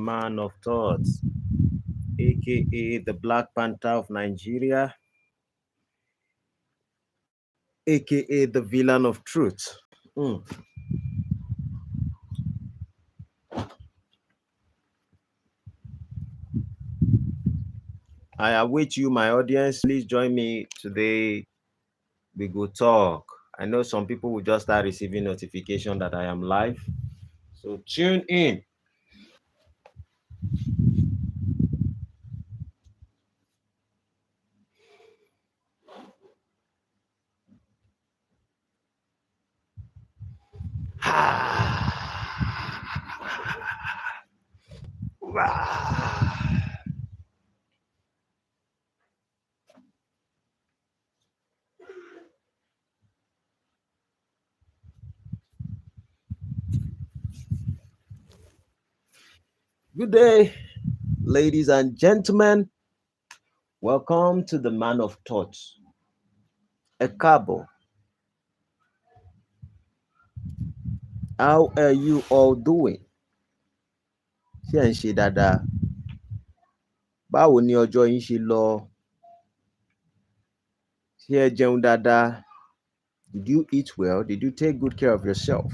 Man of Thoughts, aka the Black Panther of Nigeria, aka the Villain of Truth. I await you, my audience. Please join me today. We go talk. I know some people will just start receiving notification that I am live. So tune in. Good day, ladies and gentlemen. Welcome to the Man of Thoughts. A cabo. How are you all doing? Ṣé ẹ̀ ń ṣe dáadáa? Báwo ni ọjọ́ yín ṣe lọ? Ṣé ẹ jẹun dáadáa? Did you eat well? Did you take good care of yourself?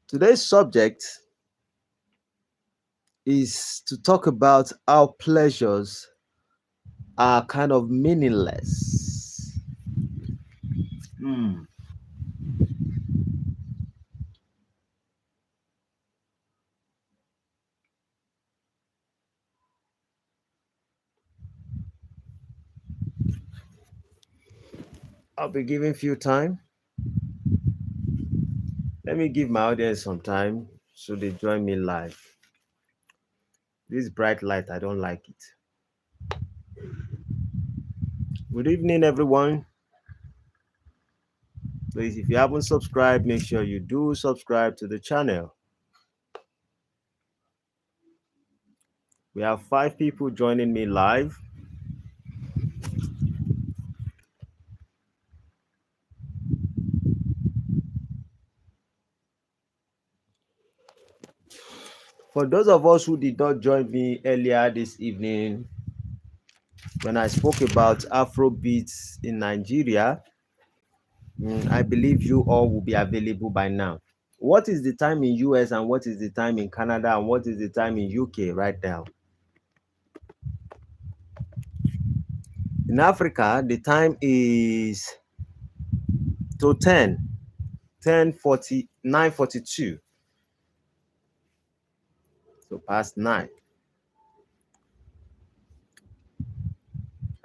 Today's subject is to talk about how pleasures are kind of meaningless. I'll be giving you time. Let me give my audience some time so they join me live. This bright light, I don't like it. Good evening, everyone. Please, if you haven't subscribed, make sure you do subscribe to the channel. We have 5 people joining me live. For those of us who did not join me earlier this evening, when I spoke about Afrobeats in Nigeria, I believe you all will be available by now. What is the time in US and what is the time in Canada and what is the time in UK right now? In Africa, the time is 10:40, 9:42. So past 9.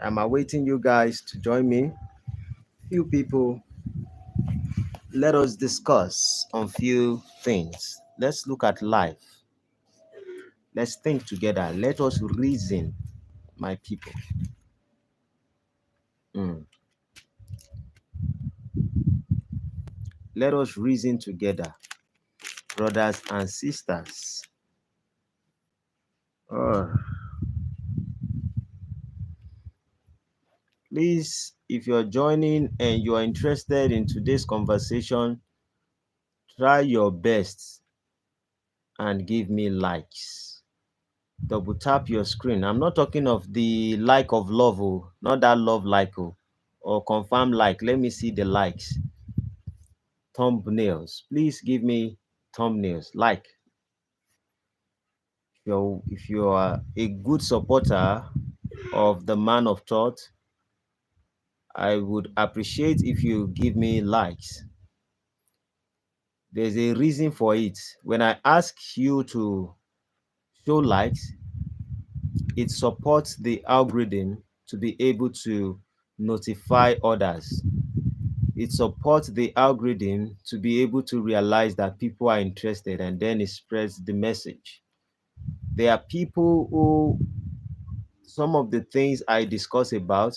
I'm awaiting you guys to join me. Few people. Let us discuss on few things. Let's look at life. Let's think together. Let us reason, my people. Let us reason together, brothers and sisters. Please, if you're joining and you're interested in today's conversation, try your best and give me likes. Double tap your screen. I'm not talking of the like of love, not that love like, or confirm like. Let me see the likes. Thumbnails. Please give me thumbnails. Like. If you are a good supporter of the Man of Thought, I would appreciate if you give me likes. There's a reason for it. When I ask you to show likes, it supports the algorithm to be able to notify others. It supports the algorithm to be able to realize that people are interested, and then it spreads the message. There are people who, some of the things I discuss about,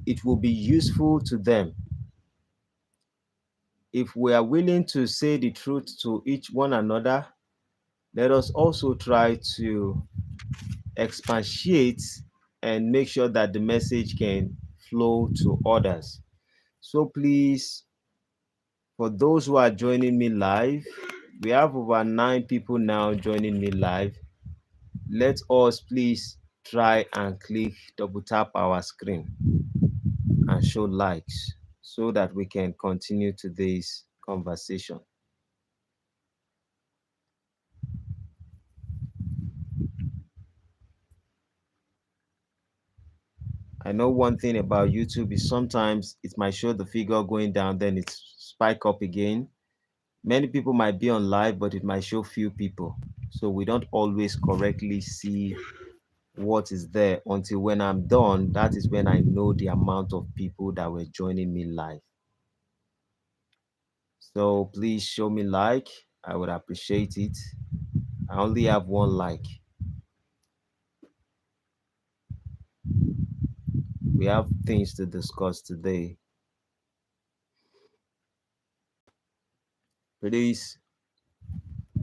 it will be useful to them. If we are willing to say the truth to each one another, let us also try to expatiate and make sure that the message can flow to others. So please, For those who are joining me live, we have over 9 people now joining me live. Let us please try and click double tap our screen and show likes so that we can continue today's conversation. I know one thing about YouTube is sometimes it might show the figure going down, then it spike up again. Many people might be on live, but it might show few people. So we don't always correctly see what is there until when I'm done. That is when I know the amount of people that were joining me live. So please show me like. I would appreciate it. I only have one like. We have things to discuss today. Please,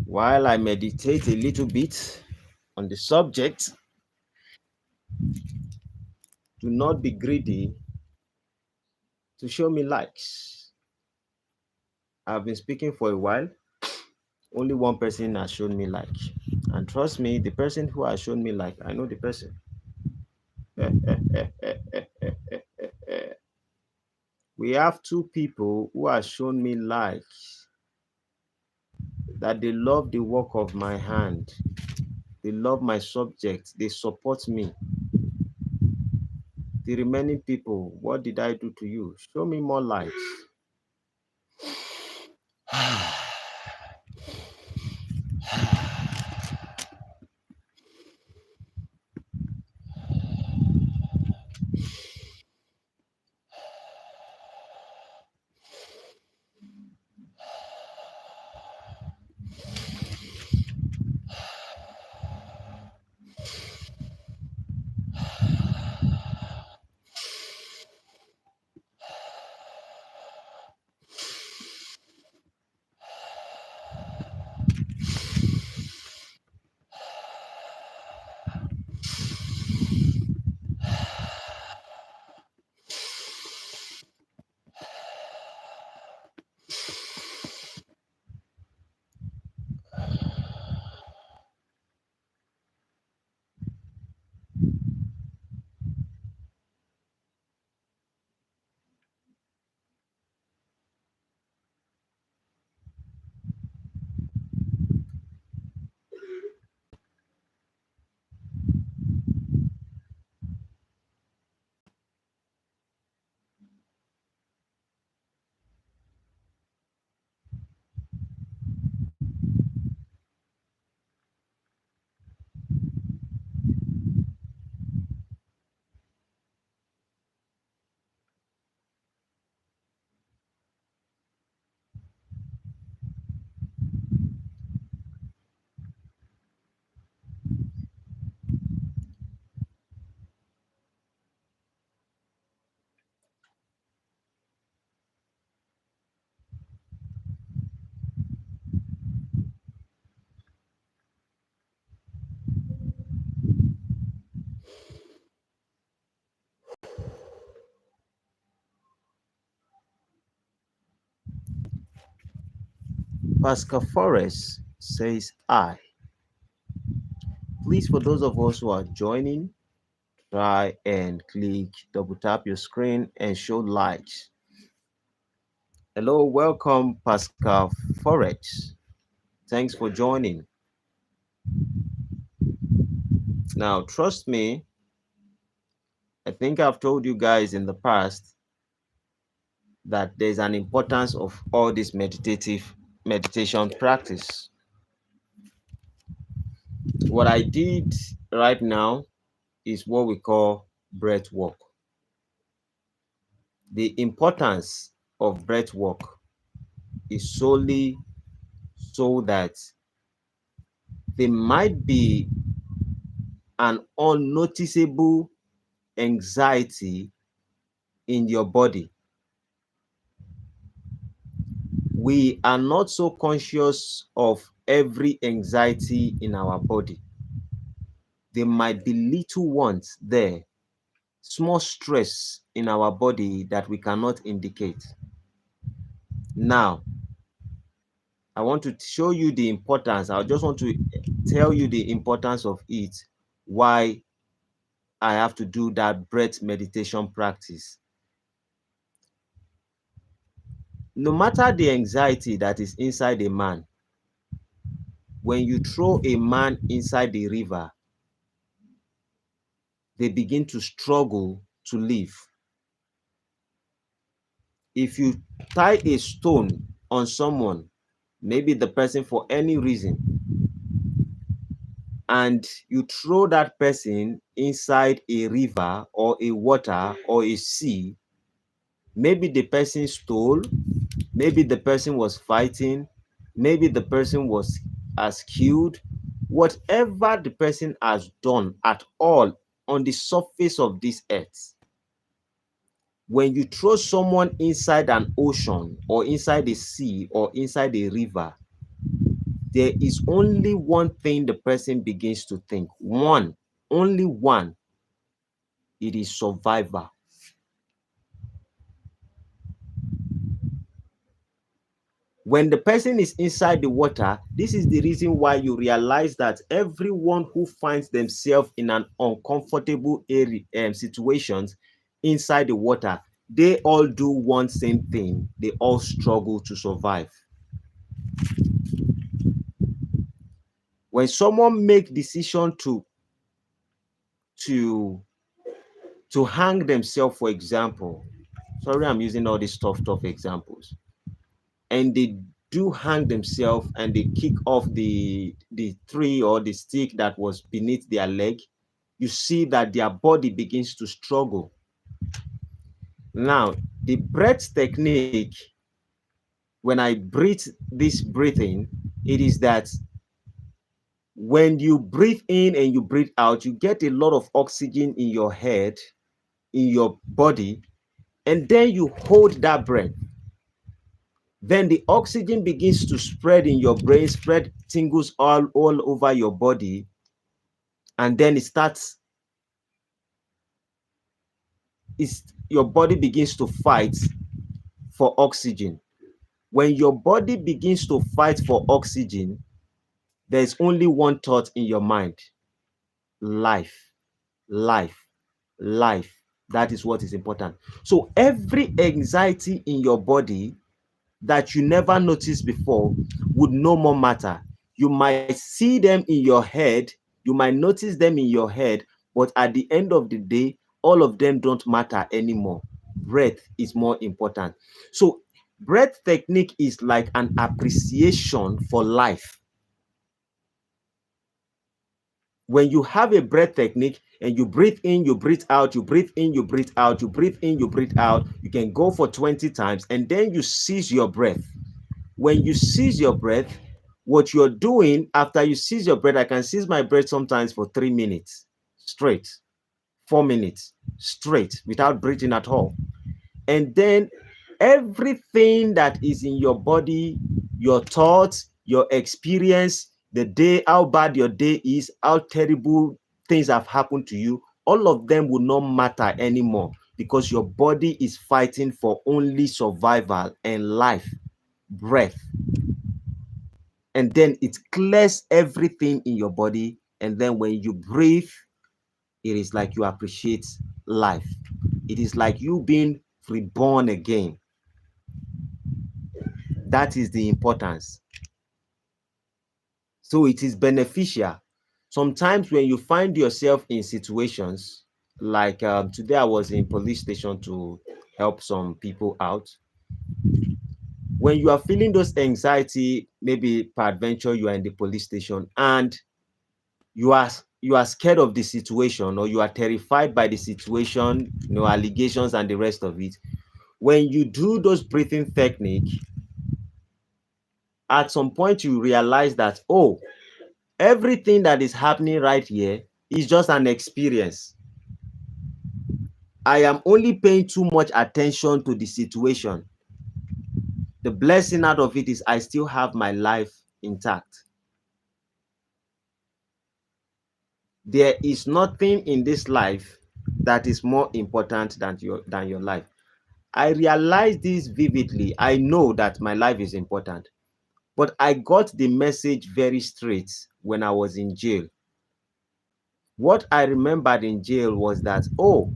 while I meditate a little bit on the subject, do not be greedy to show me likes. I've been speaking for a while. Only one person has shown me like. And trust me, the person who has shown me like, I know the person. We have 2 people who have shown me like that they love the work of my hand. They love my subject. They support me. The remaining people, what did I do to you? Show me more likes. Pascal Forrest says, I. Please, for those of us who are joining, try and click double tap your screen and show likes. Hello, welcome, Pascal Forrest. Thanks for joining. Now, trust me, I think I've told you guys in the past that there's an importance of all this meditation practice. What I did right now is what we call breath work. The importance of breath work is solely so that there might be an unnoticeable anxiety in your body. We are not so conscious of every anxiety in our body. There might be little ones there, small stress in our body that we cannot indicate. Now, I want to show you the importance. I just want to tell you the importance of it, why I have to do that breath meditation practice. No matter the anxiety that is inside a man, when you throw a man inside the river, they begin to struggle to live. If you tie a stone on someone, maybe the person for any reason, and you throw that person inside a river or a water or a sea, maybe the person stole, maybe the person was fighting, maybe the person was has killed, whatever the person has done at all on the surface of this earth. When you throw someone inside an ocean or inside a sea or inside a river, there is only one thing the person begins to think. One, only one. It is survival. When the person is inside the water, this is the reason why you realize that everyone who finds themselves in an uncomfortable area, situations inside the water, they all do one same thing. They all struggle to survive. When someone make decision to to hang themselves, for example, sorry, I'm using all these tough examples, and they do hang themselves and they kick off the tree or the stick that was beneath their leg, you see that their body begins to struggle. Now, the breath technique, when I breathe this breathing, it is that when you breathe in and you breathe out, you get a lot of oxygen in your head, in your body, and then you hold that breath. Then the oxygen begins to spread in your brain, spread tingles all over your body, and then your body begins to fight for oxygen. When your body begins to fight for oxygen, there's only one thought in your mind: life, life, life. That is what is important. So every anxiety in your body that you never noticed before would no more matter. You might see them in your head, you might notice them in your head, but at the end of the day, all of them don't matter anymore. Breath is more important. So breath technique is like an appreciation for life. When you have a breath technique and you breathe in, you breathe out, you breathe in, you breathe out, you breathe in, you breathe out, you can go for 20 times and then you seize your breath. When you seize your breath, what you're doing after you seize your breath, I can seize my breath sometimes for 3 minutes straight, 4 minutes straight without breathing at all. And then everything that is in your body, your thoughts, your experience, the day, how bad your day is, how terrible things have happened to you, all of them will not matter anymore because your body is fighting for only survival and life, breath. And then it clears everything in your body. And then when you breathe, it is like you appreciate life. It is like you being reborn again. That is the importance. So it is beneficial. Sometimes when you find yourself in situations like today, I was in police station to help some people out. When you are feeling those anxiety, maybe peradventure you are in the police station and you are scared of the situation, or you are terrified by the situation, allegations and the rest of it. When you do those breathing technique, at some point you realize that, oh, everything that is happening right here is just an experience. I am only paying too much attention to the situation. The blessing out of it is I still have my life intact. There is nothing in this life that is more important than your life. I realize this vividly. I know that my life is important. But I got the message very straight when I was in jail. What I remembered in jail was that, oh,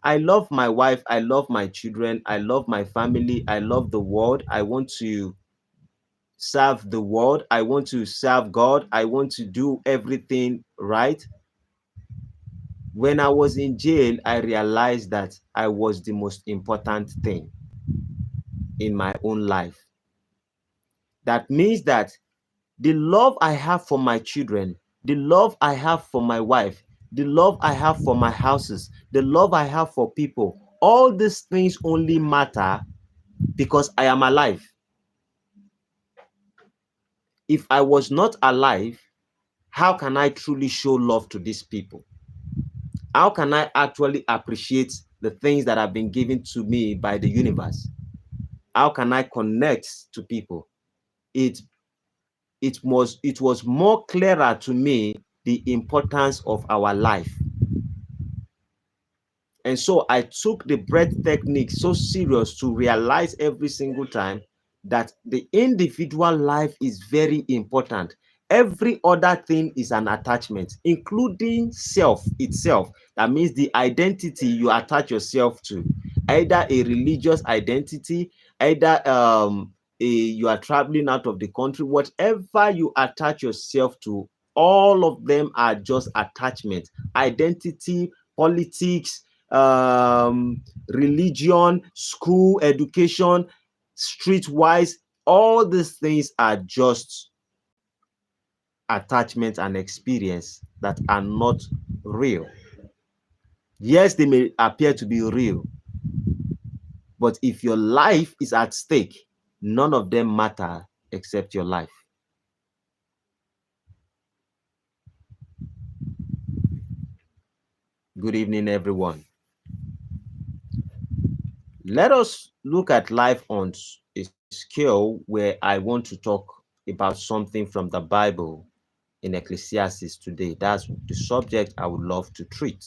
I love my wife, I love my children, I love my family, I love the world. I want to serve the world, I want to serve God, I want to do everything right. When I was in jail, I realized that I was the most important thing in my own life. That means that the love I have for my children, the love I have for my wife, the love I have for my houses, the love I have for people, all these things only matter because I am alive. If I was not alive, how can I truly show love to these people? How can I actually appreciate the things that have been given to me by the universe? How can I connect to people? It was more clearer to me the importance of our life. And so I took the breath technique so serious to realize every single time that the individual life is very important. Every other thing is an attachment, including self itself. That means the identity you attach yourself to, either a religious identity, either you are traveling out of the country, whatever you attach yourself to, all of them are just attachment. Identity, politics, religion, school, education, streetwise, all these things are just attachments and experience that are not real. Yes, they may appear to be real, but if your life is at stake, none of them matter except your life. Good evening, everyone. Let us look at life on a scale where I want to talk about something from the Bible in Ecclesiastes today. That's the subject I would love to treat.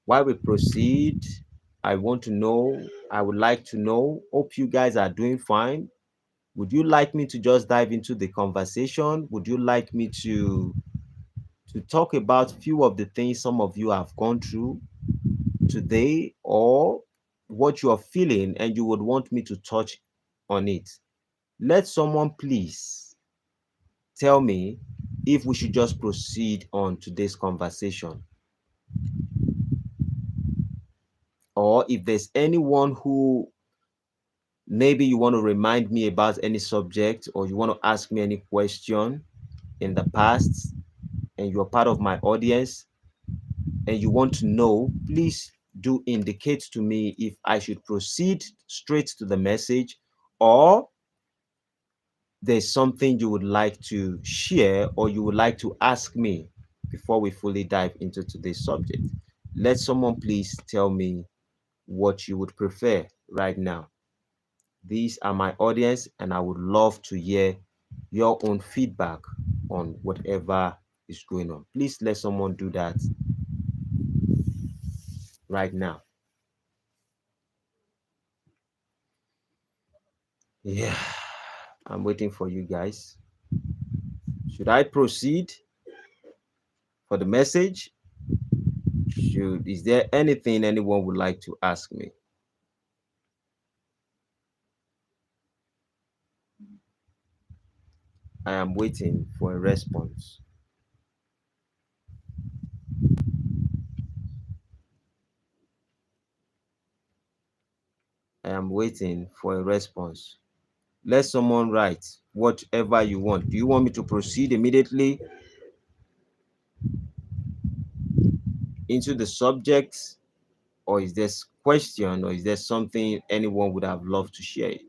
While we proceed, I would like to know, hope you guys are doing fine. Would you like me to just dive into the conversation? Would you like me to talk about few of the things some of you have gone through today, or what you are feeling and you would want me to touch on it? Let someone please tell me if we should just proceed on today's conversation, or if there's anyone who maybe you want to remind me about any subject, or you want to ask me any question in the past and you're part of my audience and you want to know, please do indicate to me if I should proceed straight to the message, or there's something you would like to share or you would like to ask me before we fully dive into today's subject. Let someone please tell me what you would prefer right now. These are my audience, and I would love to hear your own feedback on whatever is going on. Please let someone do that right now. Yeah, I'm waiting for you guys. Should I proceed for the message? Is there anything anyone would like to ask me? I am waiting for a response. I am waiting for a response. Let someone write whatever you want. Do you want me to proceed immediately into the subject, or is there question, or is there something anyone would have loved to share? If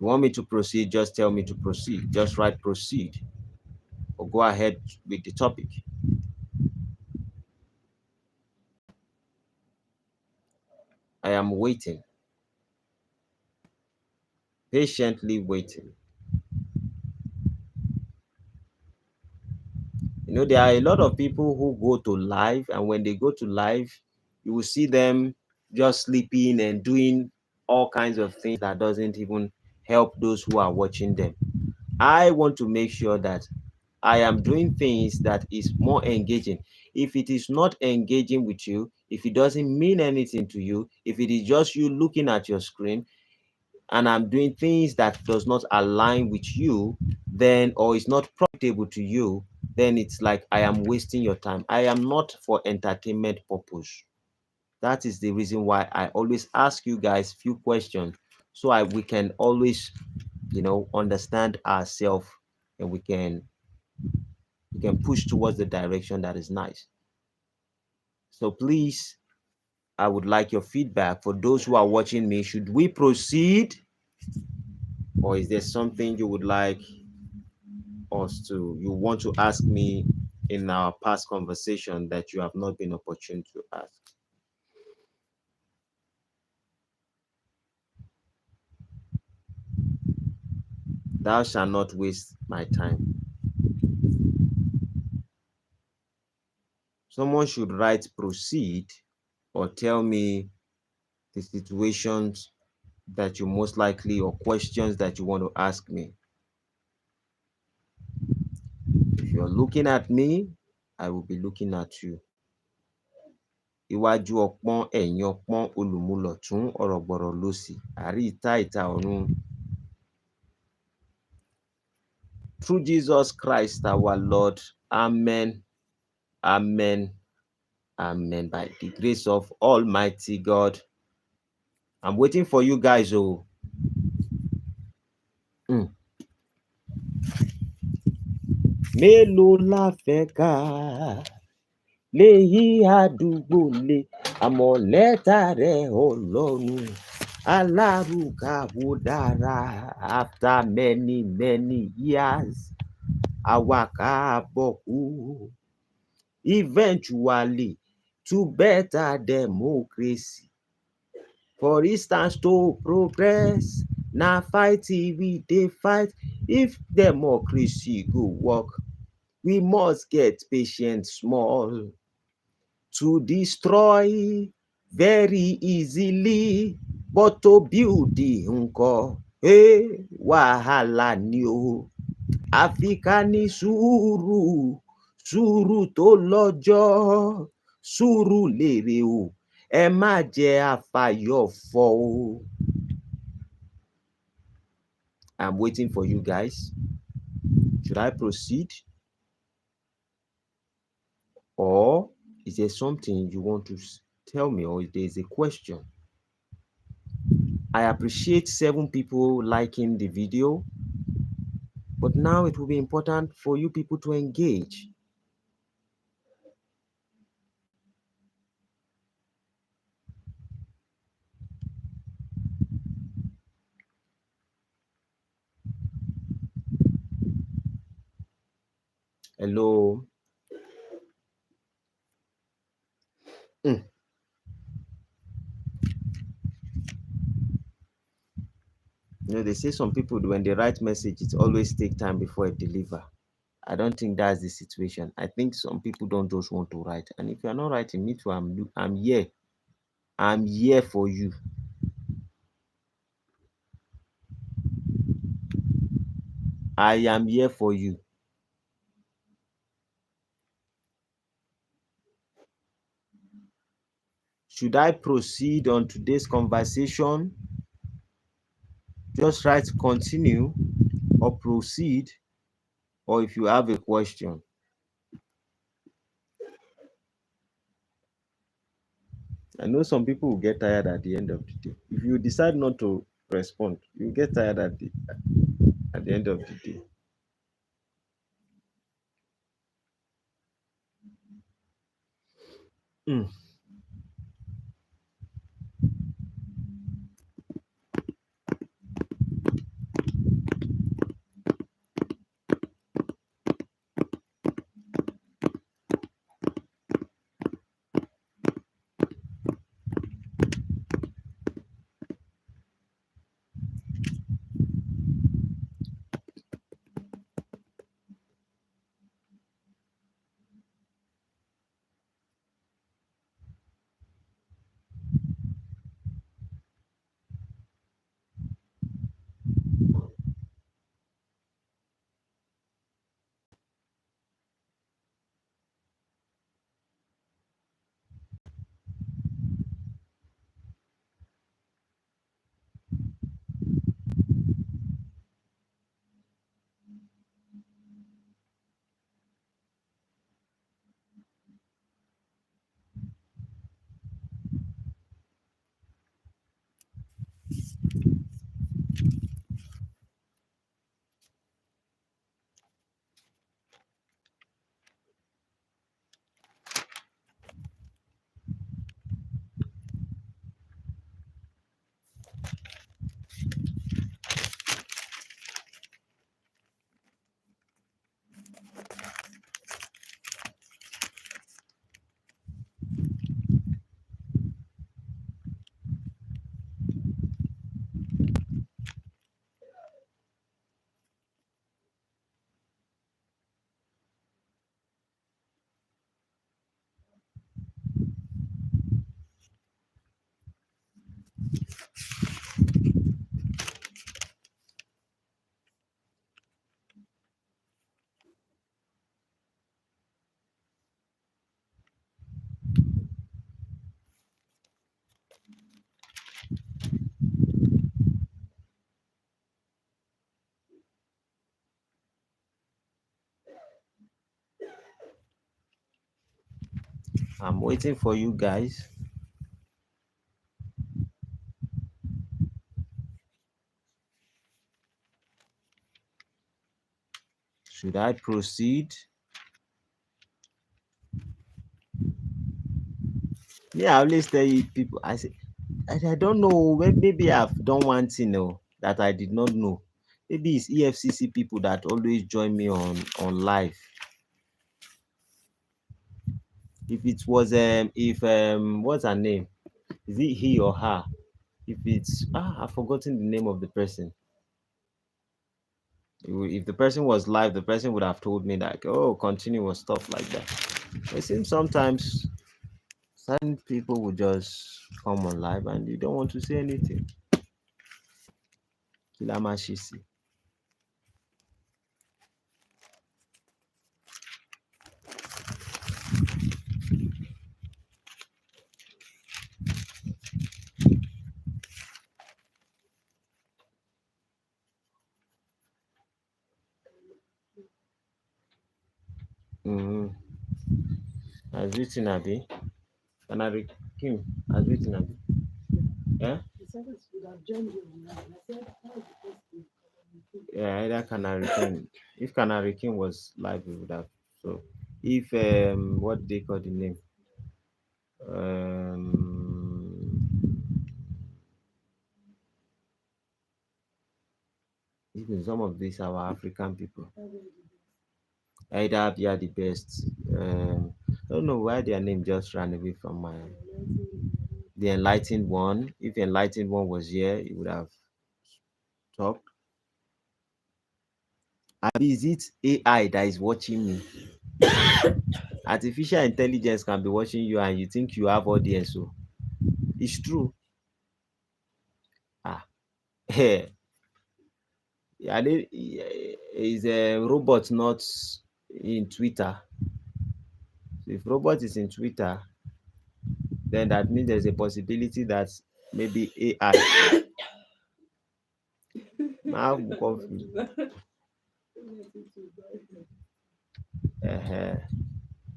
you want me to proceed, just tell me to proceed. Just write proceed, or go ahead with the topic. I am waiting, patiently waiting. There are a lot of people who go to live, and when they go to live, you will see them just sleeping and doing all kinds of things that doesn't even help those who are watching them. I want to make sure that I am doing things that is more engaging. If it is not engaging with you, if it doesn't mean anything to you, if it is just you looking at your screen, and I'm doing things that does not align with you, then, or is not profitable to you, then it's like I am wasting your time. I am not for entertainment purpose. That is the reason why I always ask you guys few questions, so we can always, understand ourselves, and we can push towards the direction that is nice. So please, I would like your feedback for those who are watching me. Should we proceed, or is there something you would like you want to ask me in our past conversation that you have not been opportune to ask? Thou shalt not waste my time. Someone should write proceed, or tell me the situations that you most likely, or questions that you want to ask me. If you're looking at me, I will be looking at you. Iwájú ọpọ́n, ẹ̀yìn ọpọ́n, olùmúlọ̀tún, ọ̀rọ̀gbọ̀rọ̀ lósì, àrí ìta ìta ọ̀run. Through Jesus Christ our Lord. Amen. Amen. Amen. By the grace of Almighty God. I'm waiting for you guys. Mélòó la fẹ́ kà léyìí àdúgbò lé àmọ́ lẹ́tà rẹ̀ Ọlọ́run alárùkàwò dára. After many years, àwa káàbọ̀ kú eventually to better democracy. For instance, to progress, na fighting we dey fight. If democracy go work, we must get patient small. To destroy very easily, but to build the nǹkan, wàhálà ni o. Àfi ká ní sùúrù, sùúrù tó lọ́jọ́, sùúrù lèrè o, ẹ má jẹ́ àfàyọ̀fọ̀ o. I'm waiting for you guys. Should I proceed? Or is there something you want to tell me, or is there a question? I appreciate 7 people liking the video, but now it will be important for you people to engage. Hello. They say some people, when they write message, it always take time before it deliver. I don't think that's the situation. I think some people don't just want to write. And if you're not writing, me too, I'm here. I'm here for you. I am here for you. Should I proceed on today's conversation? Just write continue or proceed, or if you have a question. I know some people will get tired at the end of the day. If you decide not to respond, you get tired at the end of the day. I'm waiting for you guys. Should I proceed? Yeah, I always tell you people, I say, I don't know. Maybe I've done one thing that I did not know. Maybe it's EFCC people that always join me on live. If it was if what's her name? Is it he or her? If it's I've forgotten the name of the person. If the person was live, the person would have told me like, oh, continue or stuff like that. It seems sometimes certain people will just come on live and you don't want to say anything. Kilamashisi. Mm-hmm. Has written Abi. Canary Kim has written Abi. Yeah? Yeah, either Canary King. If Canary King was live, we would have. So, if what they call the name? Even some of these our African people, either Abia the best. I don't know why their name just ran away from my. The enlightened one. If enlightened one was here, he would have talked. Abi, is it AI that is watching me? Artificial intelligence can be watching you and you think you have audience. So it's true. Ah, yeah, is a robot not in Twitter? So if robot is in Twitter, then that means there's a possibility that maybe AI. I'm confused. Uh-huh.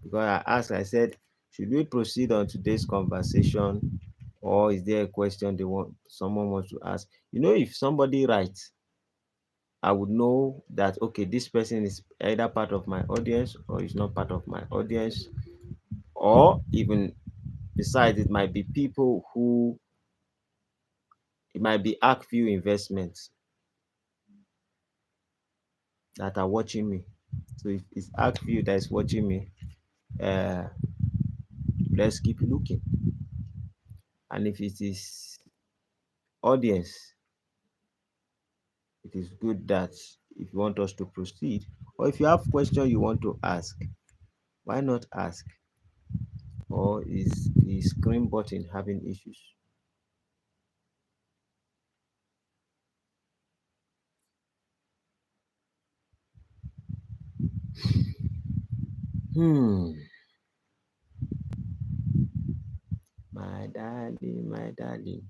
Because I asked, I said, should we proceed on today's conversation, or is there a question someone wants to ask? If somebody writes, I would know that okay, this person is either part of my audience or is not part of my audience, or even besides, it might be people who it might be ArcView investments that are watching me. So if it's ArcView that is watching me, uh, let's keep looking. And if it is audience, it is good that if you want us to proceed, or if you have question you want to ask, why not ask? Or is the screen button having issues? Hmm. My darling, my darling,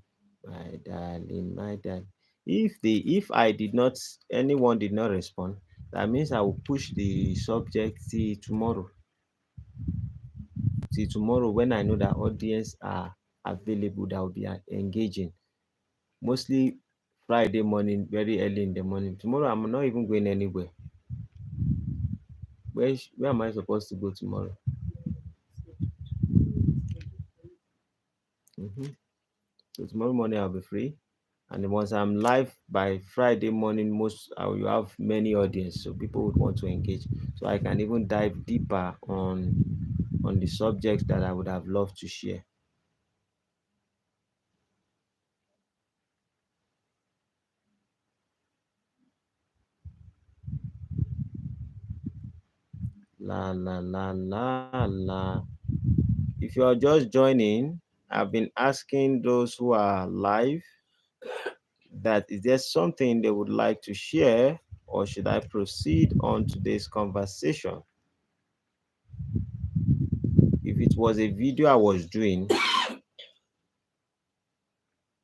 my darling, my darling. If I did not, anyone did not respond, that means I will push the subject till tomorrow when I know that audience are available that will be engaging. Mostly Friday morning, very early in the morning. Tomorrow I'm not even going anywhere. Where am I supposed to go tomorrow? Hmm. So tomorrow morning I'll be free. And then once I'm live by Friday morning, most I will have many audience, so people would want to engage. So I can even dive deeper on the subjects that I would have loved to share. La la la la la. If you are just joining, I've been asking those who are live that is there something they would like to share, or should I proceed on today's conversation? If it was a video I was doing,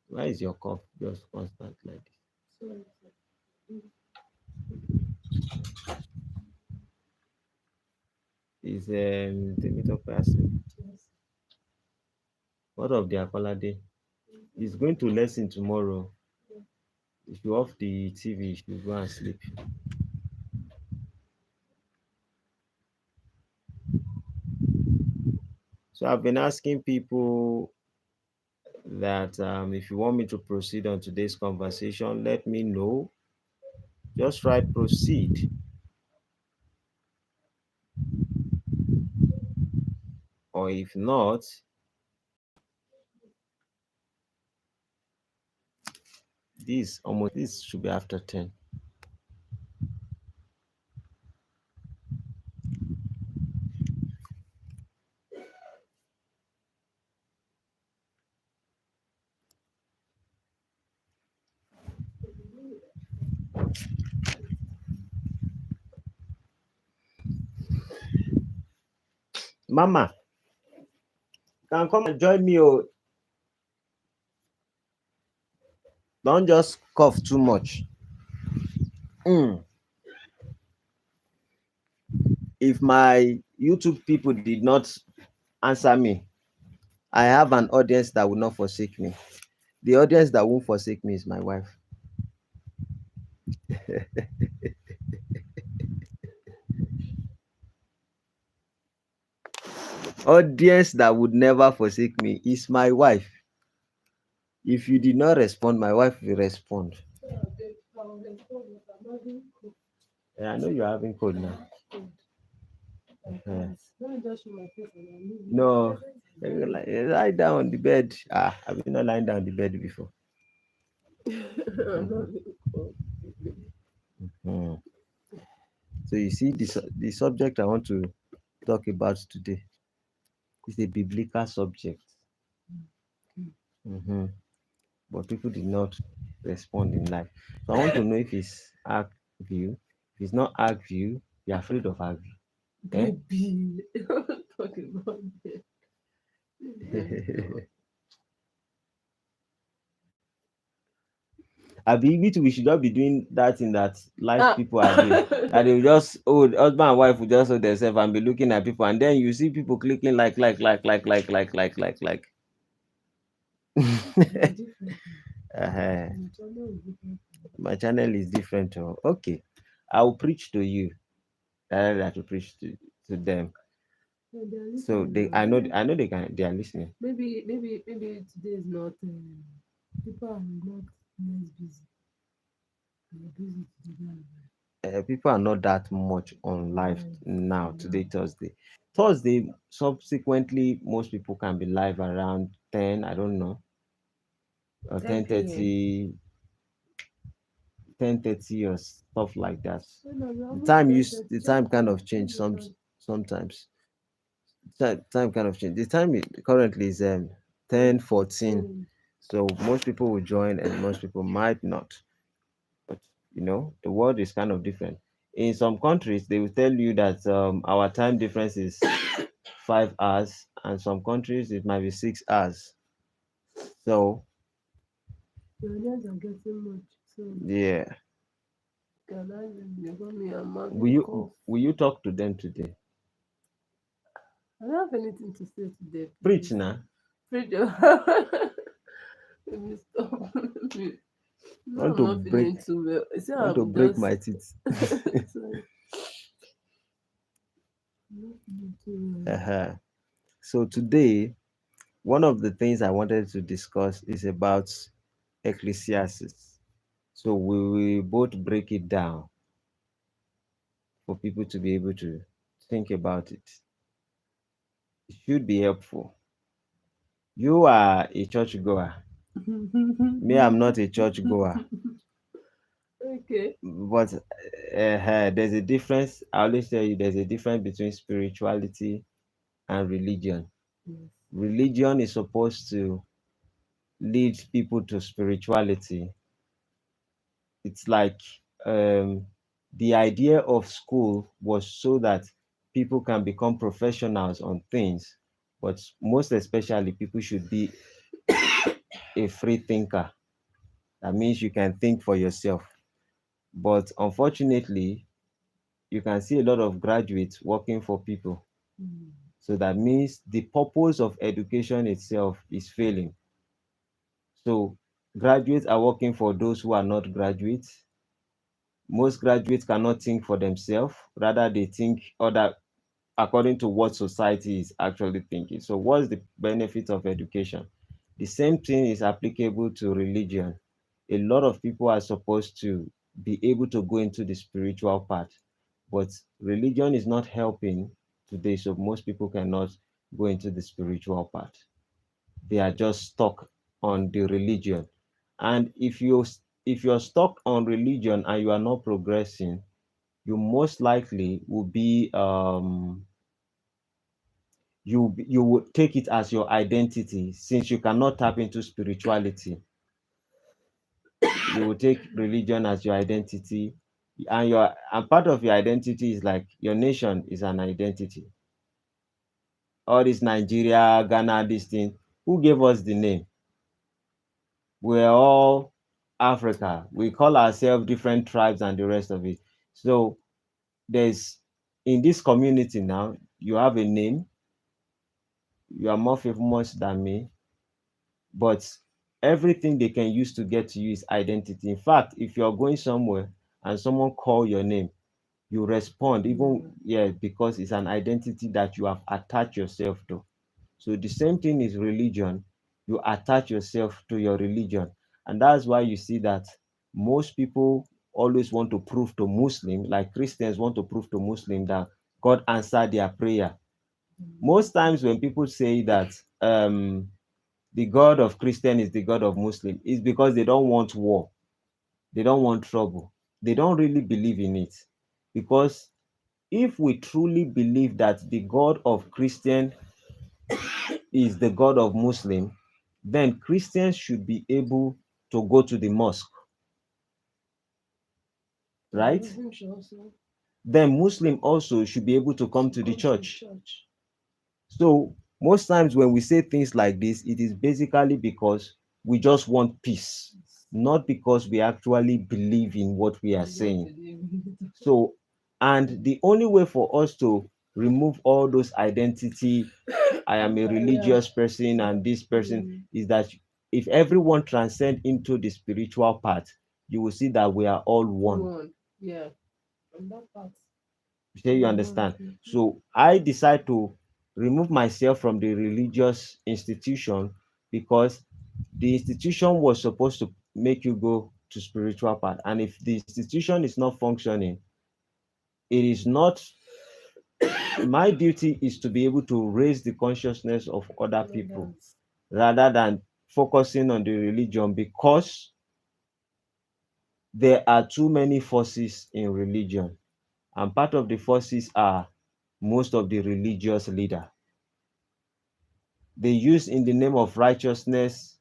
why is your cough just constant like this? Is Temitope asleep? What of the Akolade? He's going to lesson tomorrow. If you off the TV, you should go and sleep. So I've been asking people that if you want me to proceed on today's conversation, let me know. Just write proceed. Or if not, this should be after 10. Mama, can come and join me. Oh, don't just cough too much. If my YouTube people did not answer me, I have an audience that will not forsake me. The audience that won't forsake me is my wife. Audience that would never forsake me is my wife. If you did not respond, my wife will respond. Yeah, I know you're having cold now. No, lie down on the bed. Have you not lying down on the bed before? Mm. So you see, the subject I want to talk about today is a biblical subject. Mm-hmm. But people did not respond in life. So I want to know if it's arc view. If it's not arc view, you're afraid of arc view. Baby, talk about it. We should not be doing that in that life people are doing. And they will just husband and wife will just hold themselves and be looking at people, and then you see people clicking like. uh My channel is different. Oh. Okay, I will preach to you. I have to preach to them. So I know they are listening. Maybe today is not. People are not less busy. They're busy today. People are not that much on live now. Today, Thursday. Subsequently, most people can be live around 10. I don't know, or 10:30, 10:30 or stuff like that. The time kind of change sometimes. Time kind of change. The time currently is 10:14. So most people will join and most people might not. But the world is kind of different. In some countries, they will tell you that our time difference is 5 hours, and some countries it might be 6 hours. So the audience are getting much. So yeah, will you talk to them today? I don't have anything to say today. Preach now. Preach. Let me stop. No, Want I'm to not break feeling too well. want to break my teeth. So today, one of the things I wanted to discuss is about Ecclesiastes. So we will both break it down for people to be able to think about it. It should be helpful. You are a church goer. Me, I'm not a church goer. Okay. But there's a difference. I always tell you there's a difference between spirituality and religion. Yes. Religion is supposed to lead people to spirituality, It's like um, the idea of school was so that people can become professionals on things, but most especially people should be a free thinker. That means you can think for yourself. But unfortunately, you can see a lot of graduates working for people. Mm. So that means the purpose of education itself is failing. So graduates are working for those who are not graduates. Most graduates cannot think for themselves, rather they think other according to what society is actually thinking. So what's the benefit of education? The same thing is applicable to religion. A lot of people are supposed to be able to go into the spiritual part, but religion is not helping today, so most people cannot go into the spiritual part. They are just stuck on the religion. And if you're stuck on religion and you are not progressing, you most likely will be you would take it as your identity. Since you cannot tap into spirituality, you will take religion as your identity, and part of your identity is like your nation is an identity. All this Nigeria, Ghana, this thing, who gave us the name? We're all Africa. We call ourselves different tribes and the rest of it. So there's in this community now, you have a name, you are more famous than me, but everything they can use to get to you is identity. In fact, if you're going somewhere and someone call your name, you respond, even yeah, because it's an identity that you have attached yourself to. So the same thing is religion. You attach yourself to your religion. And that's why you see that most people always want to prove to Muslim, like Christians want to prove to Muslim that God answered their prayer. Most times when people say that the God of Christian is the God of Muslim, is because they don't want war. They don't want trouble. They don't really believe in it. Because if we truly believe that the God of Christian is the God of Muslim, then Christians should be able to go to the mosque, And right? Muslims should also Then Muslim also should be able to come to the come to the church. church. So most times when we say things like this, it is basically because we just want peace, not because we actually believe in what we are We don't saying. believe in it. So, and the only way for us to remove all those identity, I am a Yeah. religious person and this person, Mm. is that if everyone transcend into the spiritual part, you will see that we are all one. One. Yeah. On that part. Say you One. understand. So I decide to remove myself from the religious institution because the institution was supposed to make you go to spiritual part. And if the institution is not functioning, it is not my duty is to be able to raise the consciousness of other people Others. rather than focusing on the religion, because there are too many forces in religion, and part of the forces are most of the religious leader. They use in the name of righteousness,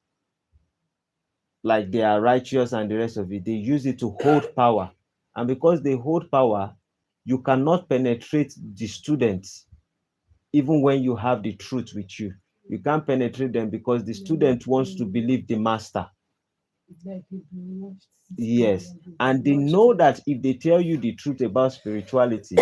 like they are righteous and the rest of it, they use it to hold power. And because they hold power, you cannot penetrate the students even when you have the truth with you. You can't penetrate them because the student wants to believe the master. It's like you brainwashed system. Yes. Like you And they brainwashed know them. that if they tell you the truth about spirituality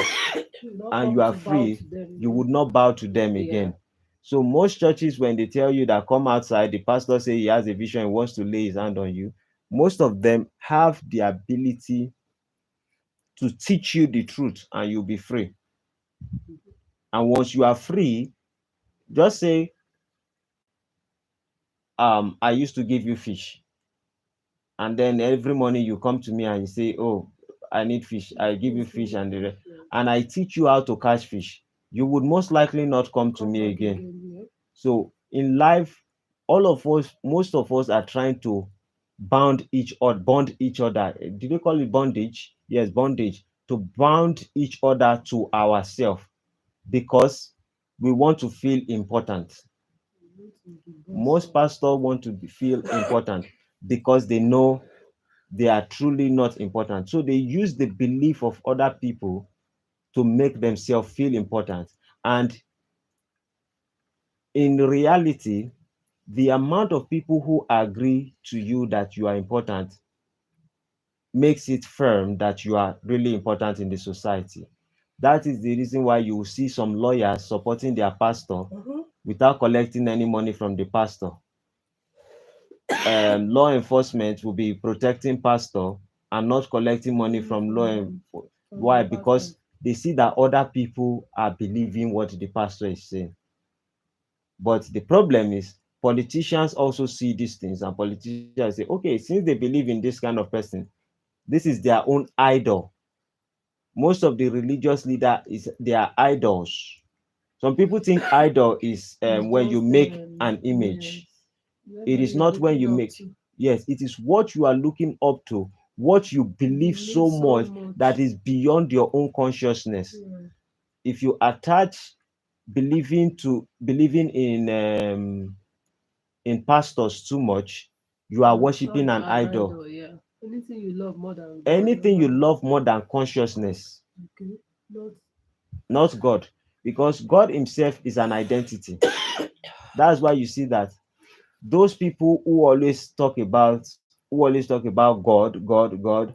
You not and come you are to bow free, to them. you would not bow to them Yeah. again. So most churches, when they tell you that come outside, the pastor say he has a vision, he wants to lay his hand on you. Most of them have the ability to teach you the truth and you'll be free. And once you are free, just say, I used to give you fish. And then every morning you come to me and you say, oh, I need fish. I give you Please give fish me and fish. Yeah. and I teach you how to catch fish. You would most likely not come to Come me back again. again. Yeah. So in life, all of us, most of us are trying to bond each other. Did they call it bondage? Yes, bondage. To bound each other to ourselves because we want to feel important. You need to be boss Most of pastors want to feel important because they know they are truly not important. So they use the belief of other people to make themselves feel important. And in reality, the amount of people who agree to you that you are important makes it firm that you are really important in the society. That is the reason why you will see some lawyers supporting their pastor without collecting any money from the pastor. Law enforcement will be protecting pastor and not collecting money from law enforcement. Why? Because they see that other people are believing what the pastor is saying. But the problem is politicians also see these things, and politicians say, okay, since they believe in this kind of person, this is their own idol. Most of the religious leader is their idols. Some people think idol is when you make an image. It is not when you make. Yes, it is what you are looking up to, what you believe so much that is beyond your own consciousness. If you attach believing in pastors too much, you are worshiping an idol. Yeah. Anything you love more than God. Anything you love more than consciousness, Okay. not God, because God himself is an identity. That's why you see that those people who always talk about God,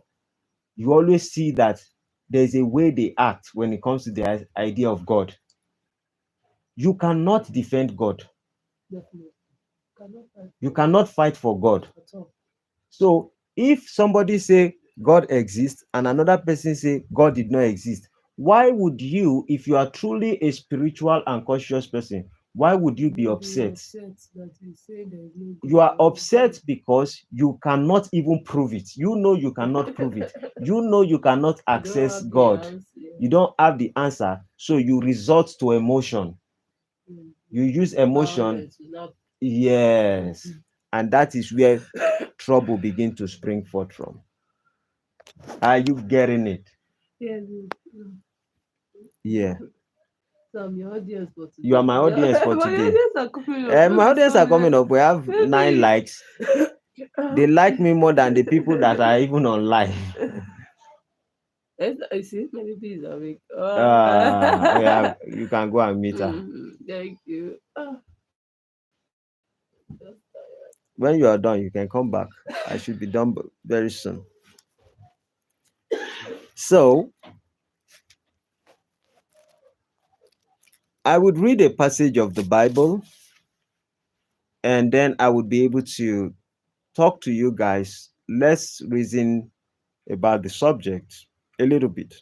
you always see that there's a way they act when it comes to the idea of God. You cannot defend God. Definitely. You cannot fight for God. At all. So if somebody say God exists and another person say God did not exist, why would you, if you are truly a spiritual and conscious person, why would you be upset? That you say there is no God. You are upset because you cannot even prove it. You know you cannot prove it. You know you cannot access God. You don't have the answer. So you resort to emotion. You use emotion. Yes. And that is where trouble begin to spring forth from. Are you getting it? Yes. Yeah. So I'm your audience for today. You are my audience for My today. audience are coming up. My audience are coming up. We have 9 likes. They like me more than the people that are even online. I see many people are awake. Yeah, you can go and meet her. Thank you. When you are done, you can come back. I should be done very soon. So, I would read a passage of the Bible, and then I would be able to talk to you guys. Let's reason about the subject a little bit.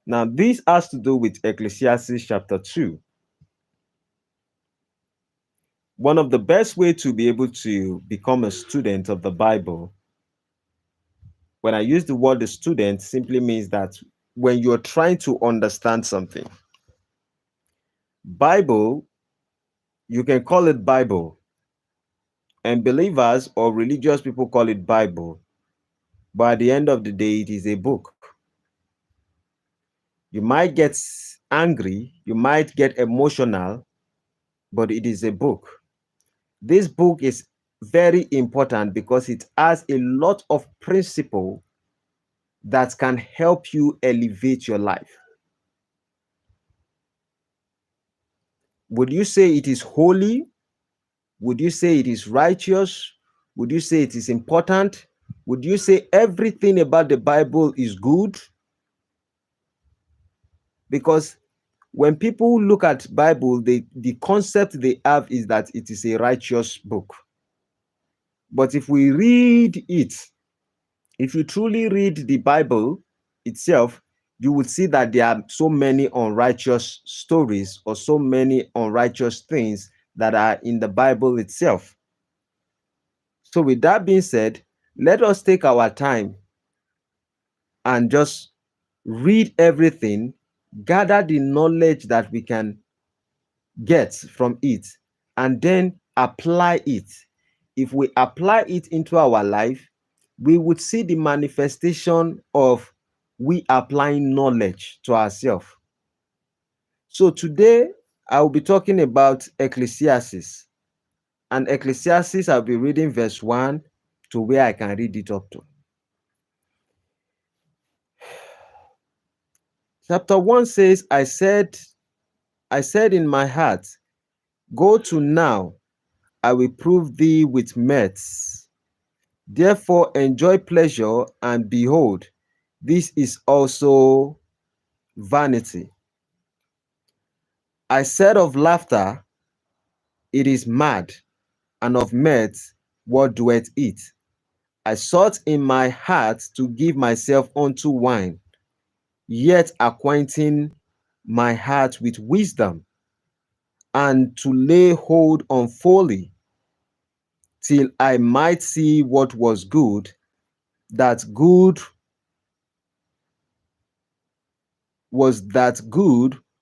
Now, this has to do with Ecclesiastes chapter 2. One of the best way to be able to become a student of the Bible, when I use the word a student, simply means that when you're trying to understand something, Bible, you can call it Bible, and believers or religious people call it Bible, but at the end of the day, it is a book. You might get angry, you might get emotional, but it is a book. This book is very important because it has a lot of principle that can help you elevate your life. Would you say it is holy? Would you say it is righteous? Would you say it is important? Would you say everything about the Bible is good? Because when people look at Bible, the concept they have is that it is a righteous book. But if we read it, if you truly read the Bible itself, you would see that there are so many unrighteous stories or so many unrighteous things that are in the Bible itself. So with that being said, let us take our time and just read everything, gather the knowledge that we can get from it, and then apply it. If we apply it into our life, we would see the manifestation of we applying knowledge to ourselves. So today, I will be talking about Ecclesiastes. And Ecclesiastes, I'll be reading verse 1 to where I can read it up to. Chapter 1 says, I said in my heart, go to now, I will prove thee with mirths. Therefore enjoy pleasure, and behold, this is also vanity. I said of laughter, it is mad, and of mirth, what doeth it? I sought in my heart to give myself unto wine, yet acquainting my heart with wisdom, and to lay hold on folly, till I might see what was good, that good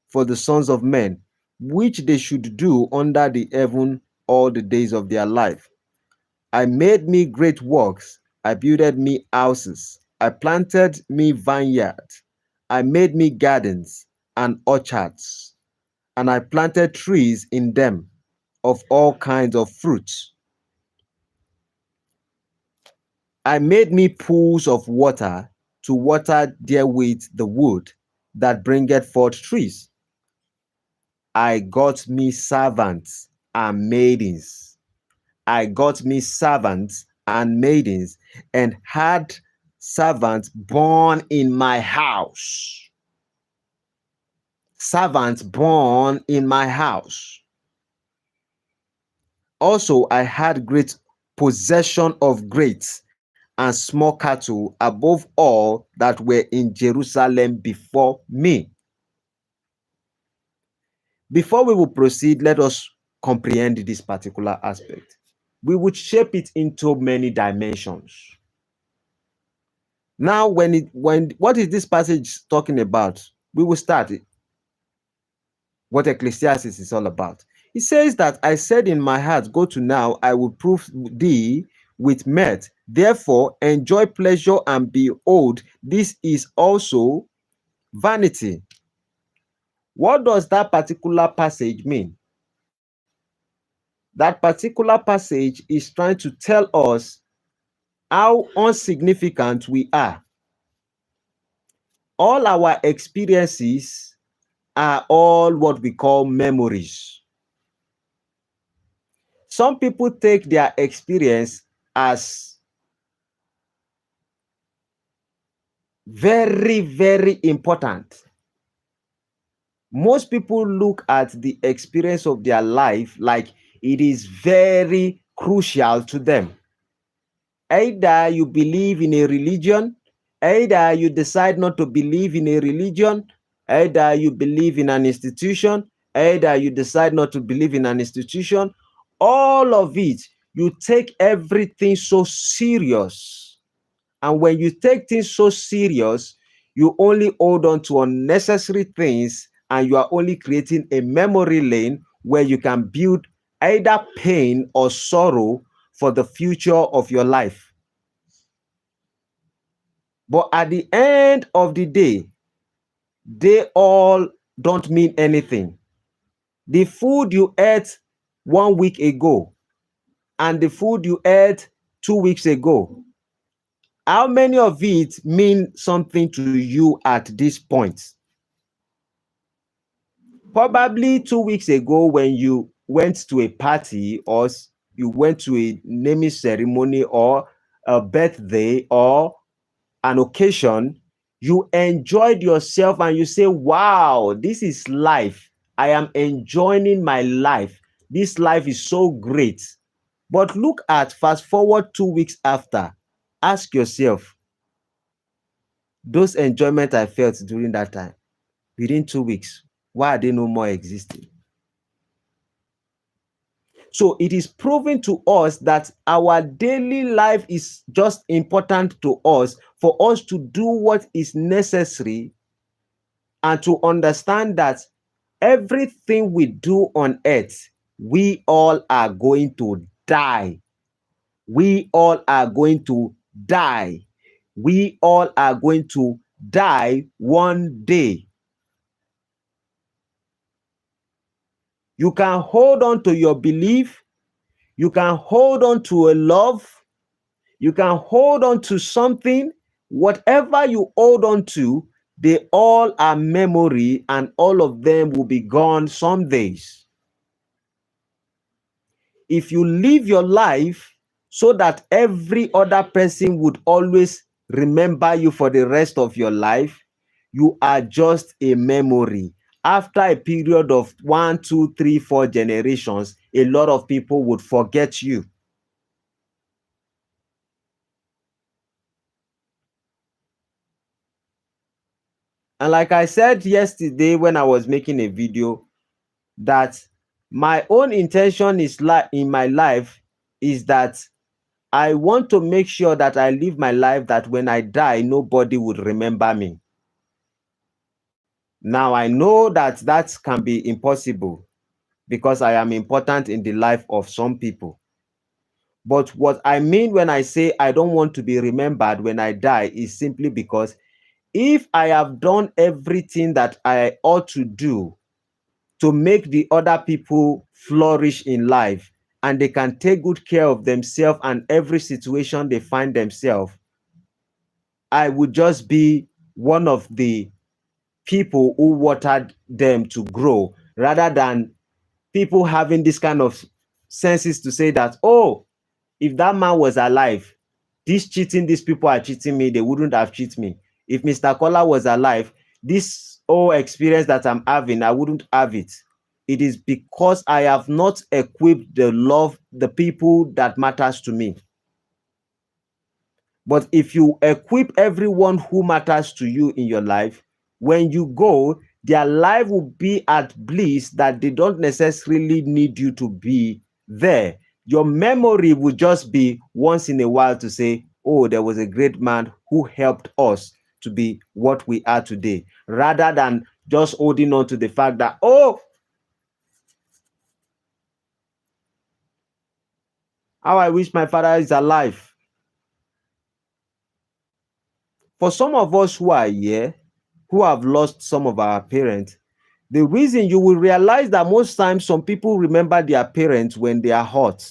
for the sons of men, which they should do under the heaven all the days of their life. I made me great works, I builded me houses, I planted me vineyards, I made me gardens and orchards, and I planted trees in them of all kinds of fruits. I made me pools of water to water therewith the wood that bringeth forth trees. I got me servants and maidens. I got me servants and maidens, and had servants born in my house. Servants born in my house. Also, I had great possession of great and small cattle above all that were in Jerusalem before me. Before we will proceed, let us comprehend this particular aspect. We would shape it into many dimensions. Now, when what is this passage talking about? We will start what Ecclesiastes is all about. It says that I said in my heart, go to now, I will prove thee with mirth. Therefore, enjoy pleasure, and behold, this is also vanity. What does that particular passage mean? That particular passage is trying to tell us how insignificant we are. All our experiences are all what we call memories. Some people take their experience as very, very important. Most people look at the experience of their life like it is very crucial to them. Either you believe in a religion, either you decide not to believe in a religion, either you believe in an institution, either you decide not to believe in an institution. All of it, you take everything so serious. And when you take things so serious, you only hold on to unnecessary things, and you are only creating a memory lane where you can build either pain or sorrow for the future of your life. But at the end of the day, they all don't mean anything. The food you ate 1 week ago and the food you ate 2 weeks ago, how many of it mean something to you at this point? Probably 2 weeks ago, when you went to a party, or you went to a naming ceremony or a birthday or an occasion, you enjoyed yourself and you say, wow, this is life. I am enjoying my life. This life is so great. But look at, fast forward 2 weeks after, ask yourself, those enjoyment I felt during that time, within 2 weeks, why are they no more existing? So it is proven to us that our daily life is just important to us, for us to do what is necessary, and to understand that everything we do on earth, we all are going to die. We all are going to die. We all are going to die one day. You can hold on to your belief. You can hold on to a love. You can hold on to something, whatever you hold on to, they all are memory and all of them will be gone some days. If you live your life so that every other person would always remember you for the rest of your life, you are just a memory. After a period of 1, 2, 3, 4 generations, a lot of people would forget you. And like I said yesterday when I was making a video, that my own intention is in my life is that I want to make sure that I live my life that when I die, nobody would remember me. Now, I know that that can be impossible because I am important in the life of some people. But what I mean when I say I don't want to be remembered when I die is simply because if I have done everything that I ought to do to make the other people flourish in life and they can take good care of themselves and every situation they find themselves, I would just be one of the people who watered them to grow rather than people having this kind of senses to say that, oh, if that man was alive, these people are cheating me, they wouldn't have cheated me. If Mr. Kola was alive, this whole experience that I'm having, I wouldn't have it. It is because I have not equipped the people that matters to me. But if you equip everyone who matters to you in your life, when you go, their life will be at bliss that they don't necessarily need you to be there. Your memory will just be once in a while to say, oh, there was a great man who helped us to be what we are today, rather than just holding on to the fact that, oh, how I wish my father is alive. For some of us who are here, who have lost some of our parents, the reason you will realize that most times some people remember their parents when they are hot.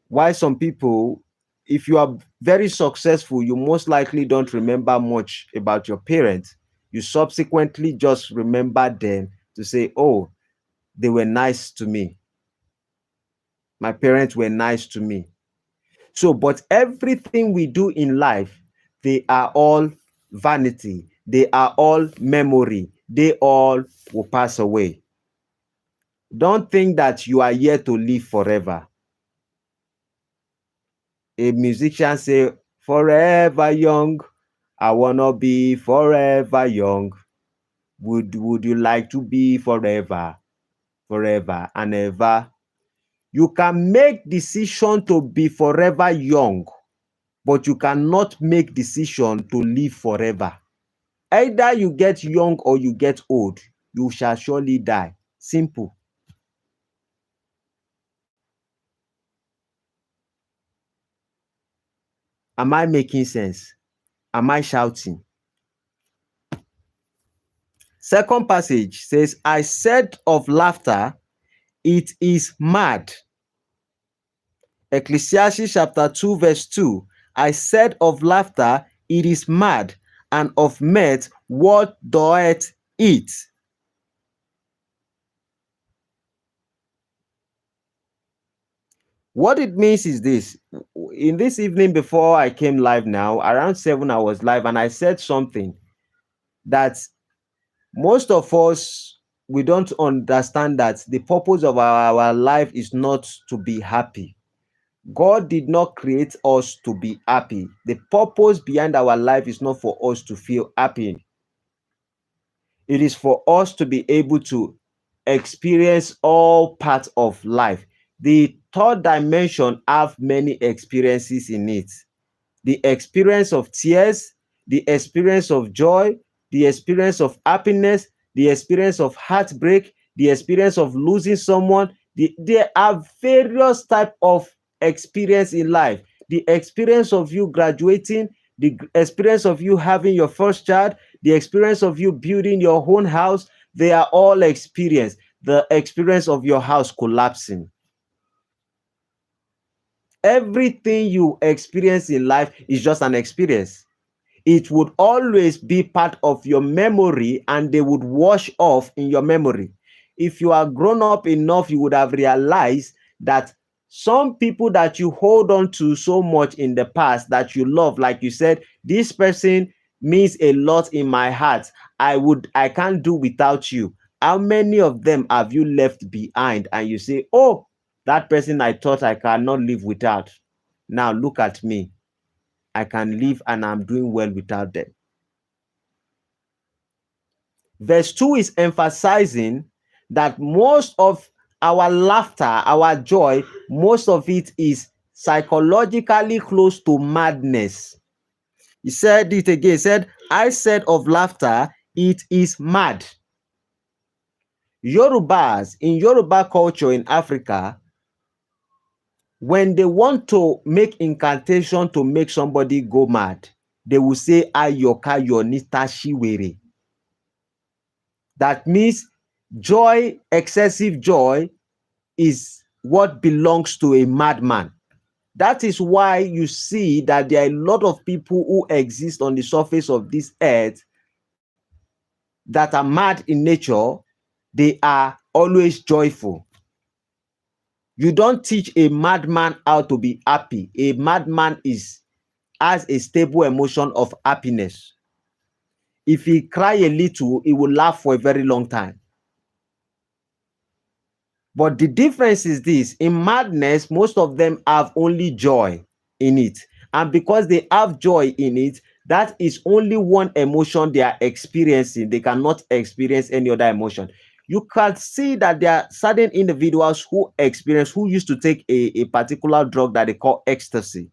Why some people, if you are very successful, you most likely don't remember much about your parents. You subsequently just remember them to say, oh, they were nice to me. My parents were nice to me. So, but everything we do in life, they are all vanity. They are all memory. They all will pass away. Don't think that you are here to live forever. A musician say, forever young, I wanna be forever young. Would you like to be forever and ever? You can make decision to be forever young, but you cannot make decision to live forever. Either you get young or you get old, you shall surely die. Simple. Am I making sense? Am I shouting? Second passage says, I said of laughter, it is mad. Ecclesiastes chapter 2 verse 2. I said of laughter, it is mad, and of mirth, what doeth it? What it means is this. In this evening before I came live now, around 7 I was live and I said something that most of us, we don't understand that the purpose of our life is not to be happy. God did not create us to be happy. The purpose behind our life is not for us to feel happy. It is for us to be able to experience all parts of life. The third dimension have many experiences in it. The experience of tears, the experience of joy, the experience of happiness, the experience of heartbreak, the experience of losing someone. There are various types of experience in life. The experience of you graduating, the experience of you having your first child, the experience of you building your own house, they are all experience. The experience of your house collapsing. everything you experience in life is just an experience. It would always be part of your memory and they would wash off in your memory. If you are grown up enough, you would have realized that some people that you hold on to so much in the past that you love, like you said, this person means a lot in my heart. I can't do without you. How many of them have you left behind and you say, oh, that person I thought I cannot live without. Now look at me. I can live and I'm doing well without them. Verse 2 is emphasizing that most of our laughter, our joy, most of it is psychologically close to madness. He said it again. He said, I said of laughter, it is mad. Yorubas, in Yoruba culture in Africa, when they want to make incantation to make somebody go mad, they will say ayoka yonita shiwere. That means joy, excessive joy, is what belongs to a madman. That is why you see that there are a lot of people who exist on the surface of this earth that are mad in nature. They are always joyful. You don't teach a madman how to be happy. A madman has a stable emotion of happiness. If he cry a little, he will laugh for a very long time. But the difference is this: in madness, most of them have only joy in it. And because they have joy in it, that is only one emotion they are experiencing. They cannot experience any other emotion. You can see that there are certain individuals who used to take a particular drug that they call ecstasy.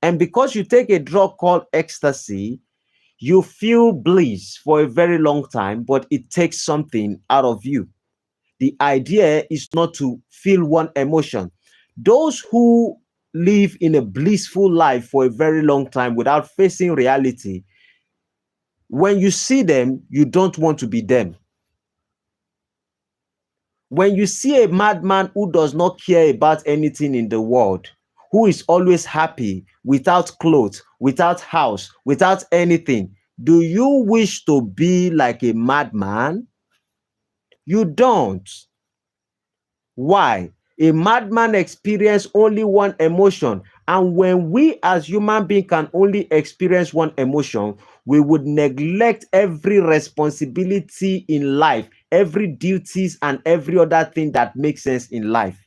And because you take a drug called ecstasy, you feel bliss for a very long time, but it takes something out of you. The idea is not to feel one emotion. Those who live in a blissful life for a very long time without facing reality, when you see them, you don't want to be them. When you see a madman who does not care about anything in the world, who is always happy, without clothes, without house, without anything, do you wish to be like a madman? You don't. Why? A madman experiences only one emotion. And when we as human beings can only experience one emotion, we would neglect every responsibility in life, every duties and every other thing that makes sense in life.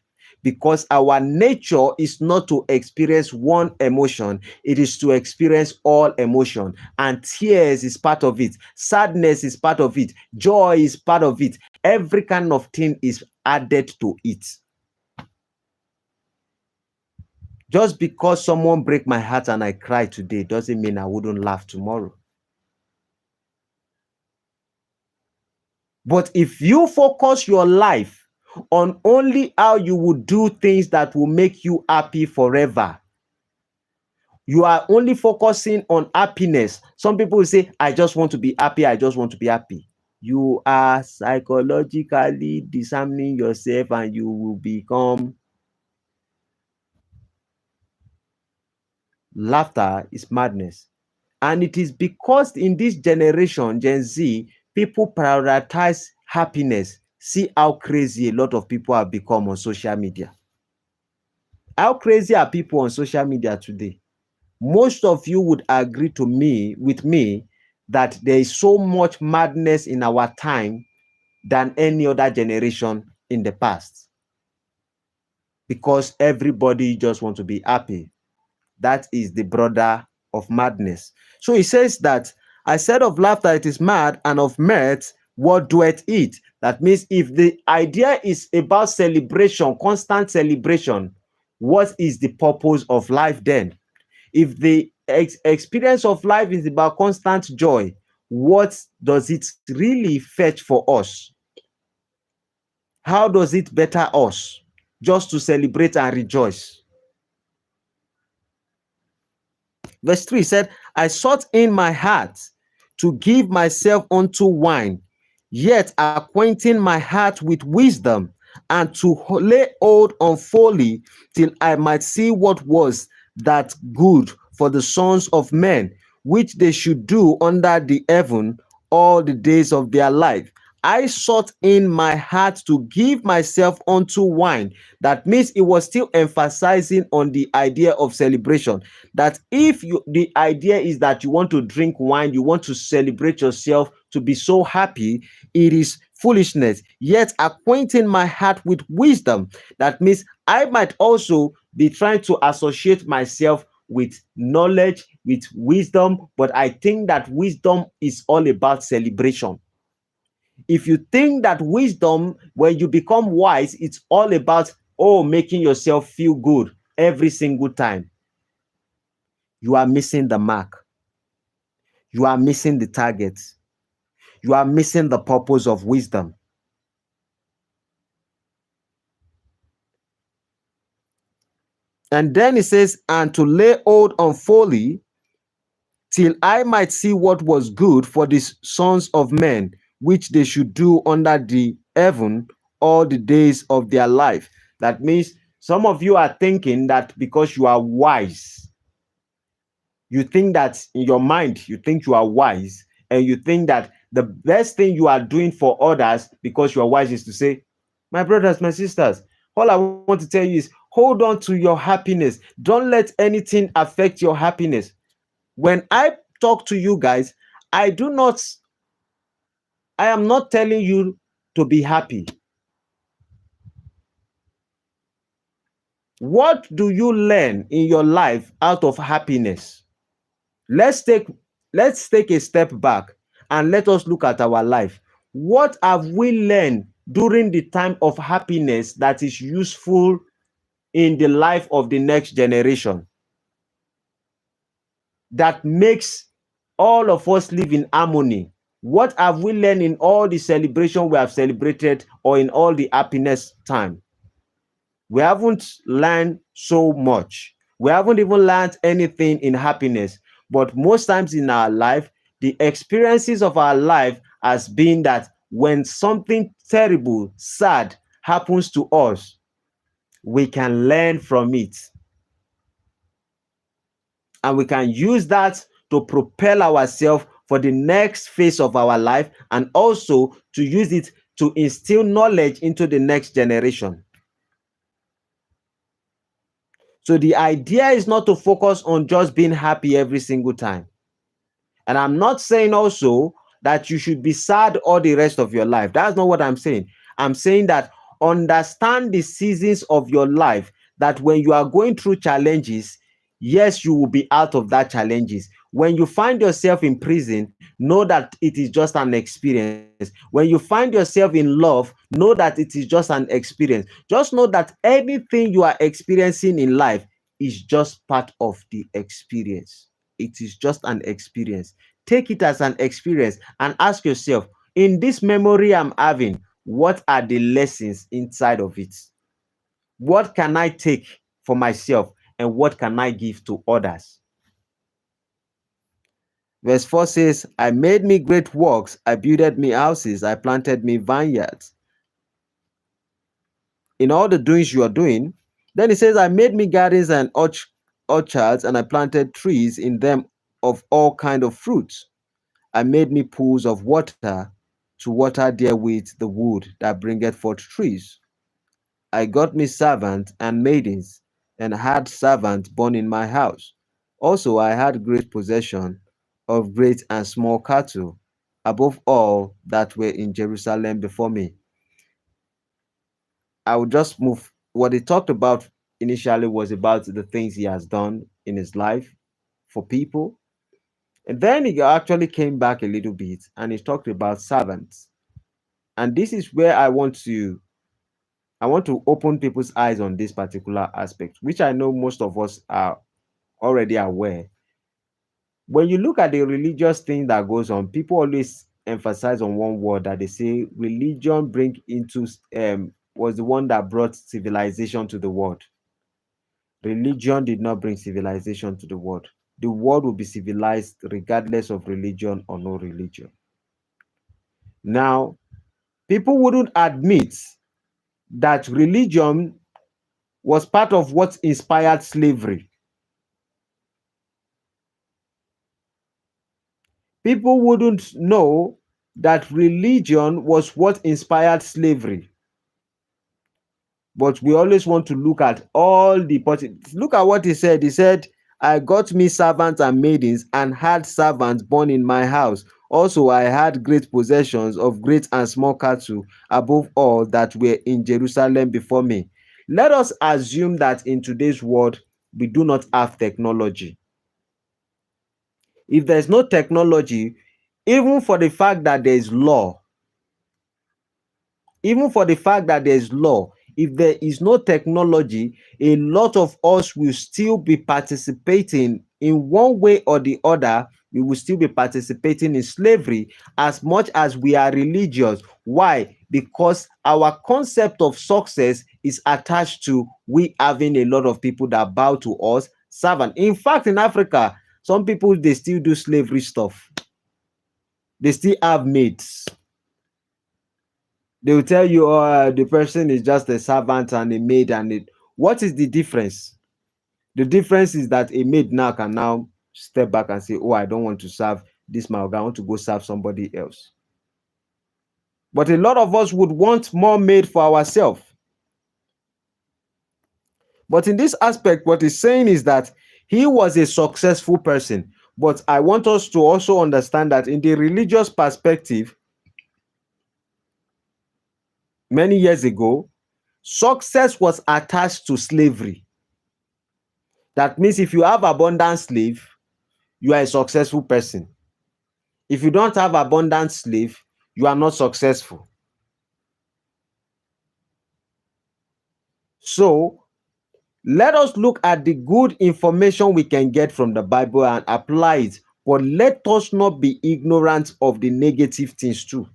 Because our nature is not to experience one emotion, it is to experience all emotion. And tears is part of it, sadness is part of it, joy is part of it. Every kind of thing is added to it. Just because someone break my heart and I cry today doesn't mean I wouldn't laugh tomorrow. But if you focus your life on only how you would do things that will make you happy forever, you are only focusing on happiness. Some people will say, I just want to be happy, I just want to be happy. You are psychologically disarming yourself and you will become... Laughter is madness. And it is because in this generation, Gen Z, people prioritize happiness. See how crazy a lot of people have become on social media. How crazy are people on social media today? Most of you would agree with me that there is so much madness in our time than any other generation in the past. Because everybody just wants to be happy. That is the brother of madness. So he says that, I said of laughter it is mad, and of mirth what doeth it? That means if the idea is about celebration, constant celebration, what is the purpose of life then? If the experience of life is about constant joy, what does it really fetch for us? How does it better us? Just to celebrate and rejoice. Verse 3 said, I sought in my heart to give myself unto wine, yet acquainting my heart with wisdom, and to lay hold on folly, till I might see what was that good for the sons of men, which they should do under the heaven all the days of their life. I sought in my heart to give myself unto wine. That means it was still emphasizing on the idea of celebration. That if the idea is that you want to drink wine, you want to celebrate yourself, to be so happy, it is foolishness. Yet acquainting my heart with wisdom. That means I might also be trying to associate myself with knowledge, with wisdom, but I think that wisdom is all about celebration. If you think that wisdom, when you become wise, it's all about, oh, making yourself feel good every single time, you are missing the mark. You are missing the target. You are missing the purpose of wisdom. And then it says, and to lay hold on folly, till I might see what was good for the sons of men, which they should do under the heaven all the days of their life. That means some of you are thinking that because you are wise, you think that in your mind, you think you are wise, and you think that the best thing you are doing for others because you are wise is to say, my brothers, my sisters, all I want to tell you is hold on to your happiness. Don't let anything affect your happiness. When I talk to you guys, I do not, I am not telling you to be happy. What do you learn in your life out of happiness? Let's take let's take a step back and let us look at our life. What have we learned during the time of happiness that is useful in the life of the next generation, that makes all of us live in harmony? What have we learned in all the celebration we have celebrated, or in all the happiness time? We haven't learned so much. We haven't even learned anything in happiness. But most times in our life, the experiences of our life has been that when something terrible, sad happens to us, we can learn from it. And we can use that to propel ourselves for the next phase of our life, and also to use it to instill knowledge into the next generation. So the idea is not to focus on just being happy every single time. And I'm not saying also that you should be sad all the rest of your life. That's not what I'm saying. I'm saying that understand the seasons of your life, that when you are going through challenges, yes, you will be out of that challenges. When you find yourself in prison, know that it is just an experience. When you find yourself in love, know that it is just an experience. Just know that anything you are experiencing in life is just part of the experience. It is just an experience. Take it as an experience and ask yourself, in this memory I'm having, what are the lessons inside of it? What can I take for myself, and what can I give to others? Verse 4 says, I made me great works, I builded me houses, I planted me vineyards. In all the doings you are doing, then it says, I made me gardens and orchards, and I planted trees in them of all kind of fruits. I made me pools of water to water therewith the wood that bringeth forth trees. I got me servants and maidens, and had servants born in my house. Also I had great possession of great and small cattle, above all that were in Jerusalem before me. I will just move. What he talked about initially was about the things he has done in his life for people. And then he actually came back a little bit and he talked about servants. And this is where I want to open people's eyes on this particular aspect, which I know most of us are already aware. When you look at the religious thing that goes on, people always emphasize on one word, that they say religion bring into was the one that brought civilization to the world. Religion did not bring civilization to the world. The world will be civilized regardless of religion or no religion. Now, people wouldn't admit that religion was part of what inspired slavery. People wouldn't know that religion was what inspired slavery. But we always want to look at all the positive. Look at what he said. He said, I got me servants and maidens, and had servants born in my house. Also, I had great possessions of great and small cattle, above all that were in Jerusalem before me. Let us assume that in today's world, we do not have technology. If there's no technology, even for the fact that there is law, even for the fact that there is law, if there is no technology, a lot of us will still be participating in one way or the other. We will still be participating in slavery as much as we are religious. Why? Because our concept of success is attached to we having a lot of people that bow to us, servant. In fact, in Africa, some people, they still do slavery stuff. They still have maids. They will tell you, oh, the person is just a servant and a maid. What is the difference? The difference is that a maid now can now step back and say, oh, I don't want to serve this man. I want to go serve somebody else. But a lot of us would want more maid for ourselves. But in this aspect, what he's saying is that he was a successful person. But I want us to also understand that in the religious perspective, many years ago, success was attached to slavery. That means if you have abundant slave, you are a successful person. If you don't have abundant slave, you are not successful. So let us look at the good information we can get from the Bible and apply it. But let us not be ignorant of the negative things too.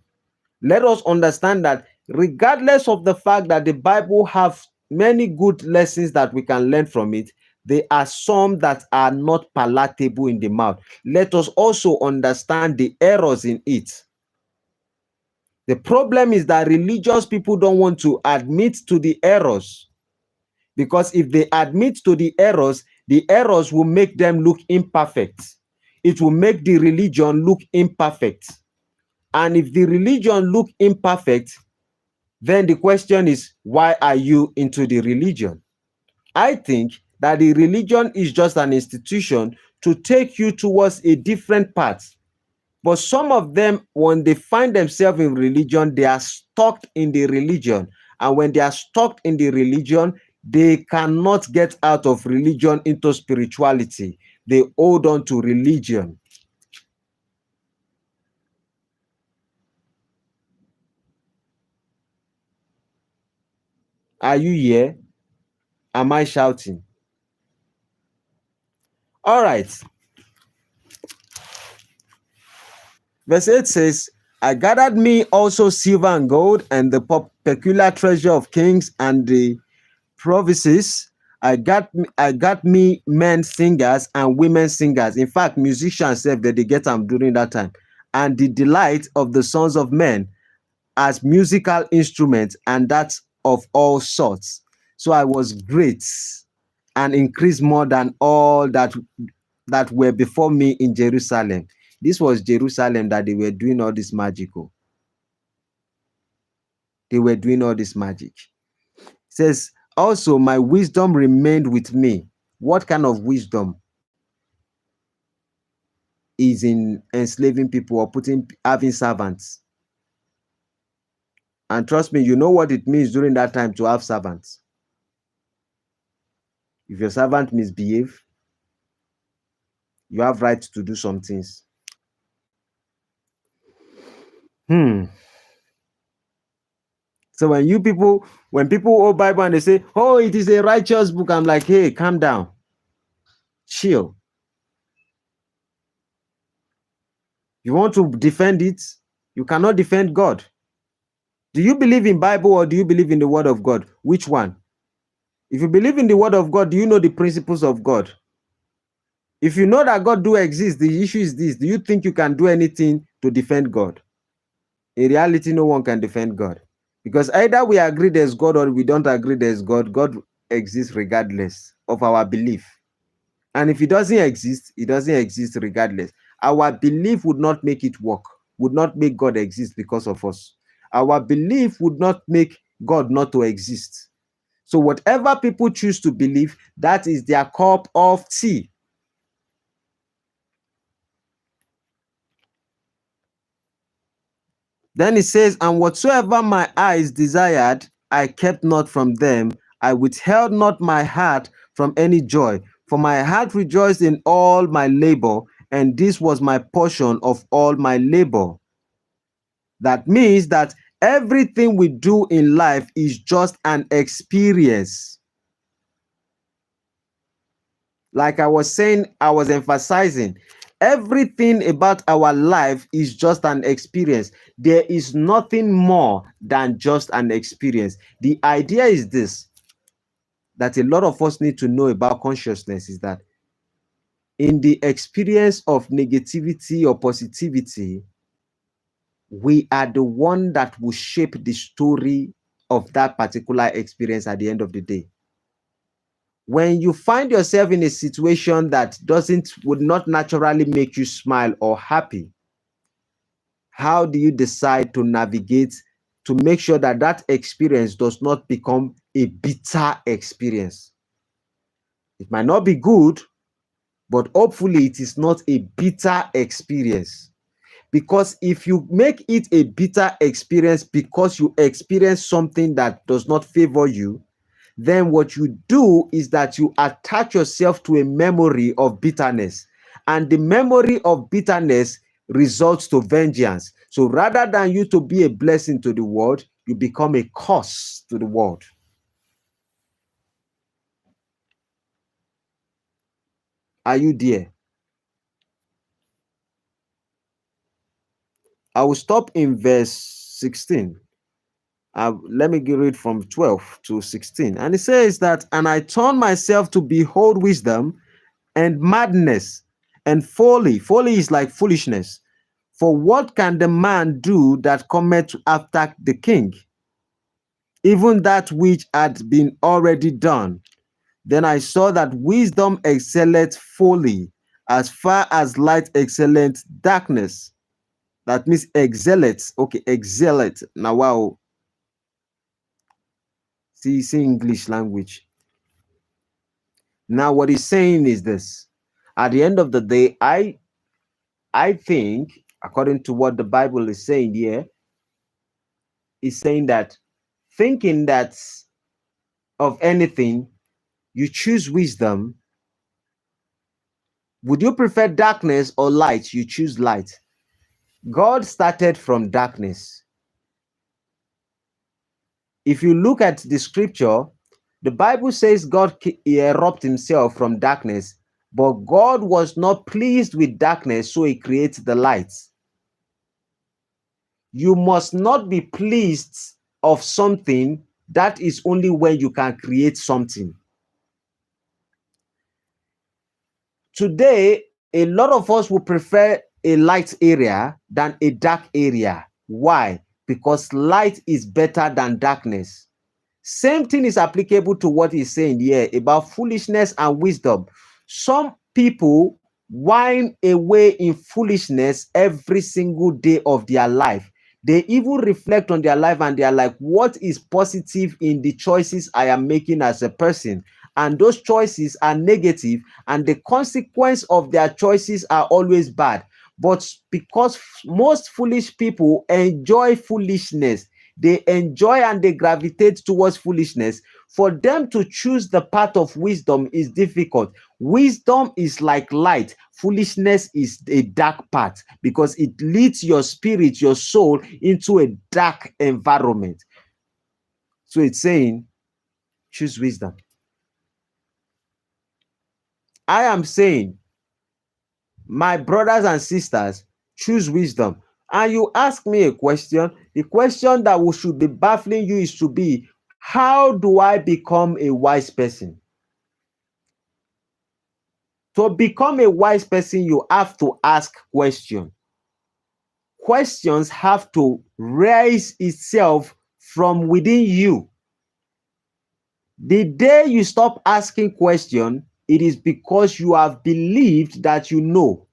Let us understand that regardless of the fact that the Bible have many good lessons that we can learn from it, there are some that are not palatable in the mouth. Let us also understand the errors in it. The problem is that religious people don't want to admit to the errors, because if they admit to the errors will make them look imperfect. It will make the religion look imperfect. And if the religion look imperfect, then the question is, why are you into the religion? I think that the religion is just an institution to take you towards a different path. But some of them, when they find themselves in religion, they are stuck in the religion. And when they are stuck in the religion, they cannot get out of religion into spirituality. They hold on to religion. Are you here? Am I shouting? All right. Verse 8 says, I gathered me also silver and gold and the peculiar treasure of kings and the provinces. I got me men singers and women singers. In fact, musicians said that they get them during that time. And the delight of the sons of men as musical instruments, and that's of all sorts. So I was great and increased more than all that were before me in Jerusalem. This was Jerusalem that they were doing all this magical. They were doing all this magic. It says, also my wisdom remained with me. What kind of wisdom is in enslaving people or having servants? And trust me, you know what it means during that time to have servants. If your servant misbehave, you have right to do some things. So when people hold Bible and they say, oh, it is a righteous book, I'm like, hey, calm down. Chill. You want to defend it? You cannot defend God. Do you believe in Bible or do you believe in the word of God? Which one? If you believe in the word of God, do you know the principles of God? If you know that God do exist, the issue is this. Do you think you can do anything to defend God? In reality, no one can defend God. Because either we agree there's God or we don't agree there's God. God exists regardless of our belief. And if it doesn't exist, it doesn't exist regardless. Our belief would not make it work, would not make God exist because of us. Our belief would not make God not to exist. So whatever people choose to believe, that is their cup of tea. Then it says, and whatsoever my eyes desired, I kept not from them. I withheld not my heart from any joy, for my heart rejoiced in all my labor, and this was my portion of all my labor. That means that everything we do in life is just an experience. Like I was saying, I was emphasizing, everything about our life is just an experience. There is nothing more than just an experience. The idea is this, that a lot of us need to know about consciousness, is that in the experience of negativity or positivity, we are the one that will shape the story of that particular experience at the end of the day. When you find yourself in a situation that would not naturally make you smile or happy, how do you decide to navigate to make sure that that experience does not become a bitter experience? It might not be good, but hopefully it is not a bitter experience. Because if you make it a bitter experience because you experience something that does not favor you, then what you do is that you attach yourself to a memory of bitterness, and the memory of bitterness results to vengeance. So rather than you to be a blessing to the world, you become a curse to the world. Are you there? I will stop in verse 16. Let me read from 12 to 16. And it says that, and I turned myself to behold wisdom and madness and folly. Folly is like foolishness. For what can the man do that cometh after the king? Even that which had been already done. Then I saw that wisdom excelleth folly, as far as light excelleth darkness. That means excelleth. Okay, excelleth. Now, wow. See English language. Now, what he's saying is this. At the end of the day, I think, according to what the Bible is saying here, is saying that thinking that of anything, you choose wisdom. Would you prefer darkness or light? You choose light. God started from darkness. If you look at the scripture, the Bible says God erupted himself from darkness, but God was not pleased with darkness, so he creates the light. You must not be pleased of something. That is only when you can create something. Today, a lot of us will prefer a light area than a dark area. Why? Because light is better than darkness. Same thing is applicable to what he's saying here about foolishness and wisdom. Some people whine away in foolishness every single day of their life. They even reflect on their life and they are like, what is positive in the choices I am making as a person? And those choices are negative, and the consequence of their choices are always bad. But because most foolish people enjoy foolishness, they enjoy and they gravitate towards foolishness. For them to choose the path of wisdom is difficult. Wisdom is like light. Foolishness is a dark path because it leads your spirit, your soul, into a dark environment. So it's saying, choose wisdom. I am saying, my brothers and sisters, choose wisdom. And you ask me a question, the question that should be baffling you is to be, how do I become a wise person? To become a wise person, you have to ask questions. Questions have to raise itself from within you. The day you stop asking questions, it is because you have believed that you know.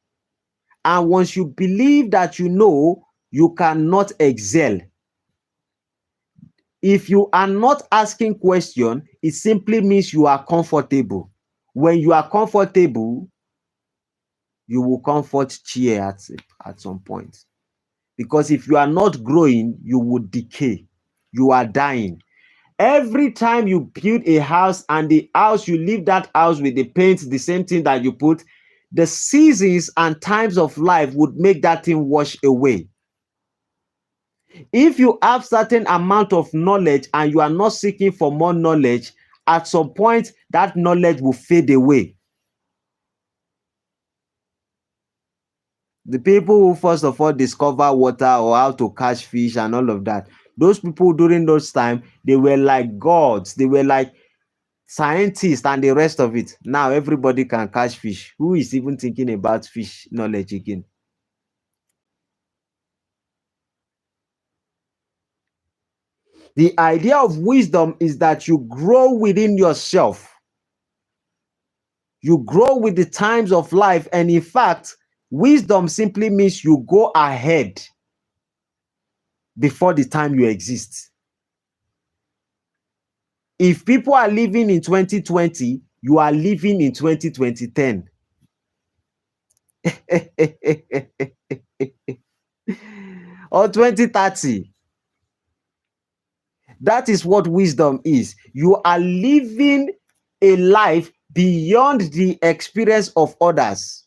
And once you believe that you know, you cannot excel. If you are not asking questions, it simply means you are comfortable. When you are comfortable, you will comfort cheer at some point. Because if you are not growing, you will decay. You are dying. Every time you build a house and the house, you leave that house with the paint, the same thing that you put, the seasons and times of life would make that thing wash away. If you have certain amount of knowledge and you are not seeking for more knowledge, at some point that knowledge will fade away. The people who first of all discover water or how to catch fish and all of that, those people during those times, they were like gods. They were like scientists and the rest of it. Now everybody can catch fish. Who is even thinking about fish knowledge again? The idea of wisdom is that you grow within yourself. You grow with the times of life. And in fact, wisdom simply means you go ahead before the time you exist. If people are living in 2020, you are living in 2010. Or 2030. That is what wisdom is. You are living a life beyond the experience of others.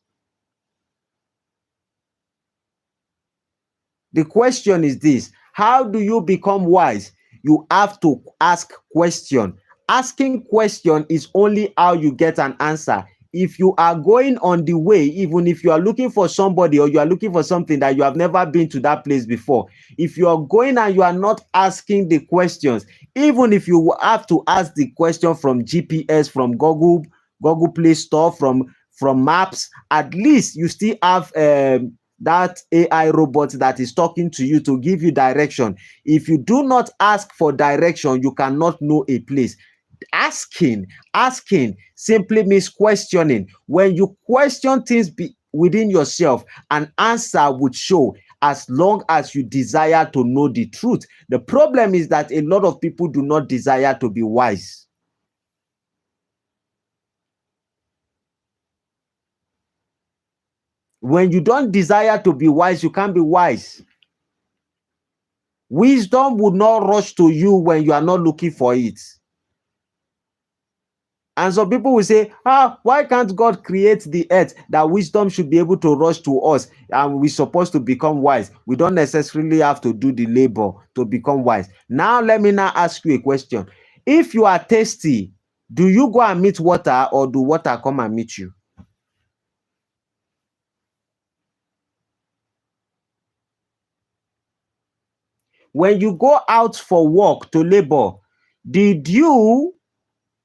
The question is this: how do you become wise? You have to ask question. Asking question is only how you get an answer. If you are going on the way, even if you are looking for somebody or you are looking for something that you have never been to that place before, if you are going and you are not asking the questions, even if you have to ask the question from GPS, from Google Play Store, from maps, at least you still have that AI robot that is talking to you to give you direction. If you do not ask for direction, you cannot know a place. Asking simply means questioning. When you question things within yourself, an answer would show, as long as you desire to know the truth. The problem is that a lot of people do not desire to be wise. When you don't desire to be wise, you can't be wise. Wisdom would not rush to you when you are not looking for it. And some people will say, why can't God create the earth that wisdom should be able to rush to us and we're supposed to become wise? We don't necessarily have to do the labor to become wise. Now, let me now ask you a question. If you are thirsty, do you go and meet water or do water come and meet you? When you go out for work to labor, did you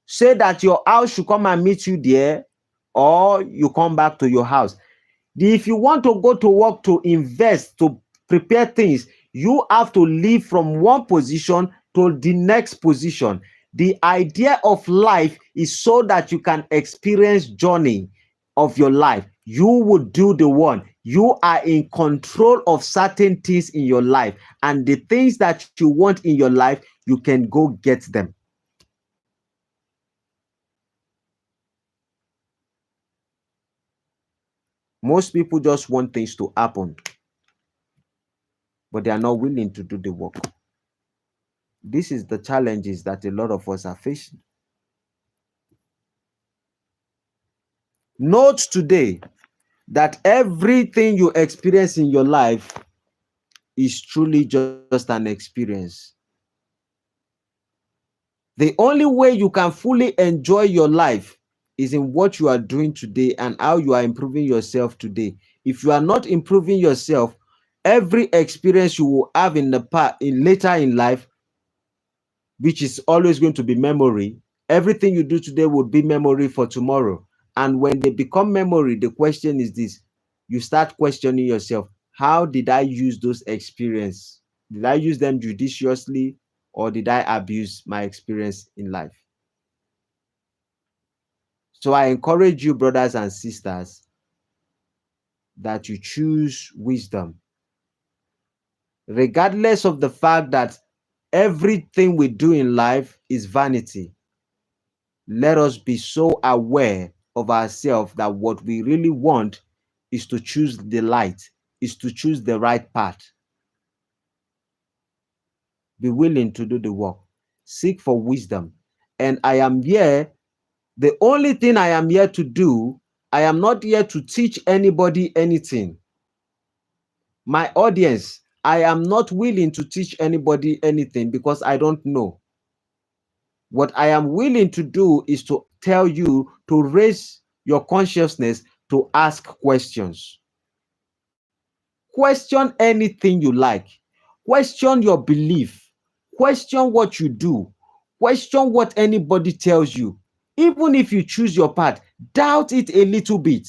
say that your house should come and meet you there, or you come back to your house? If you want to go to work to invest, to prepare things, you have to leave from one position to the next position. The idea of life is so that you can experience journey of your life. You would do the one. You are in control of certain things in your life, and the things that you want in your life, you can go get them. Most people just want things to happen, but they are not willing to do the work. This is the challenges that a lot of us are facing. Note today that everything you experience in your life is truly just an experience. The only way you can fully enjoy your life is in what you are doing today and how you are improving yourself today. If you are not improving yourself, every experience you will have in the past, later in life, which is always going to be memory, everything you do today would be memory for tomorrow. And when they become memory, the question is this: you start questioning yourself. How did I use those experiences? Did I use them judiciously, or did I abuse my experience in life? So I encourage you, brothers and sisters, that you choose wisdom, regardless of the fact that everything we do in life is vanity. Let us be so aware of ourselves that what we really want is to choose the light, is to choose the right path. Be willing to do the work. Seek for wisdom. And I am here. The only thing I am here to do, I am not here to teach anybody anything. My audience, I am not willing to teach anybody anything because I don't know. What I am willing to do is to tell you to raise your consciousness to ask questions. Question anything you like. Question your belief. Question what you do. Question what anybody tells you. Even if you choose your path, doubt it a little bit.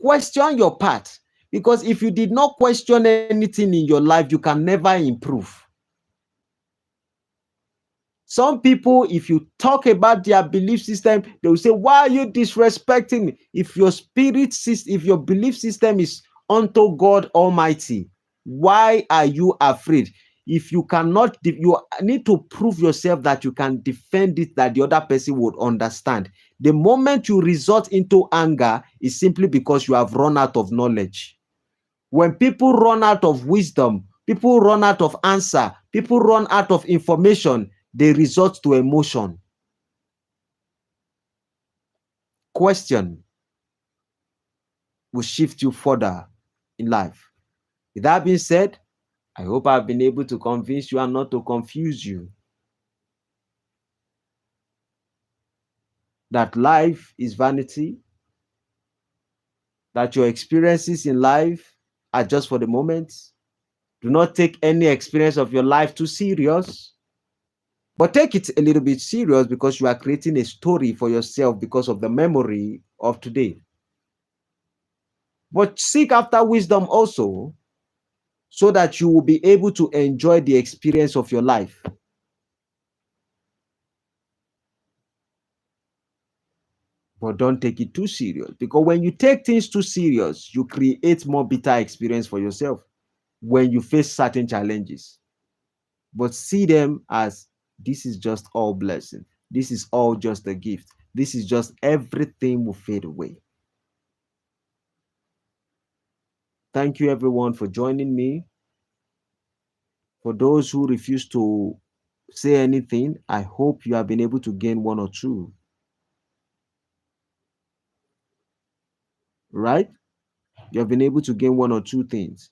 Question your path. Because if you did not question anything in your life, you can never improve. Some people, if you talk about their belief system, they will say, why are you disrespecting me? If your spirit system, if your belief system is unto God Almighty, why are you afraid? If you cannot, you need to prove yourself that you can defend it, that the other person would understand. The moment you resort into anger is simply because you have run out of knowledge. When people run out of wisdom, people run out of answer, people run out of information, they resort to emotion. Question will shift you further in life. With that being said, I hope I've been able to convince you and not to confuse you that life is vanity, that your experiences in life are just for the moment. Do not take any experience of your life too serious, but take it a little bit serious because you are creating a story for yourself because of the memory of today. But seek after wisdom also, so that you will be able to enjoy the experience of your life. But don't take it too serious, because when you take things too serious, you create more bitter experience for yourself when you face certain challenges. But see them as, this is just all blessing. This is all just a gift. This is just, everything will fade away. Thank you everyone for joining me. For those who refuse to say anything, I hope you have been able to gain one or two. Right? You have been able to gain one or two things.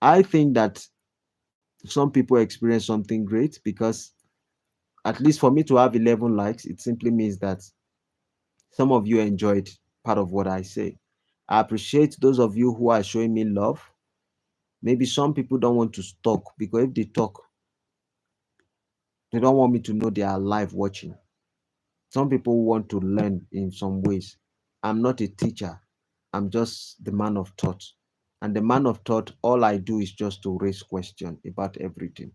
I think that some people experience something great, because at least for me to have 11 likes, it simply means that some of you enjoyed part of what I say. I appreciate those of you who are showing me love. Maybe some people don't want to talk, because if they talk, they don't want me to know they are live watching. Some people want to learn in some ways. I'm not a teacher. I'm just the man of thought. And the man of thought, all I do is just to raise questions about everything.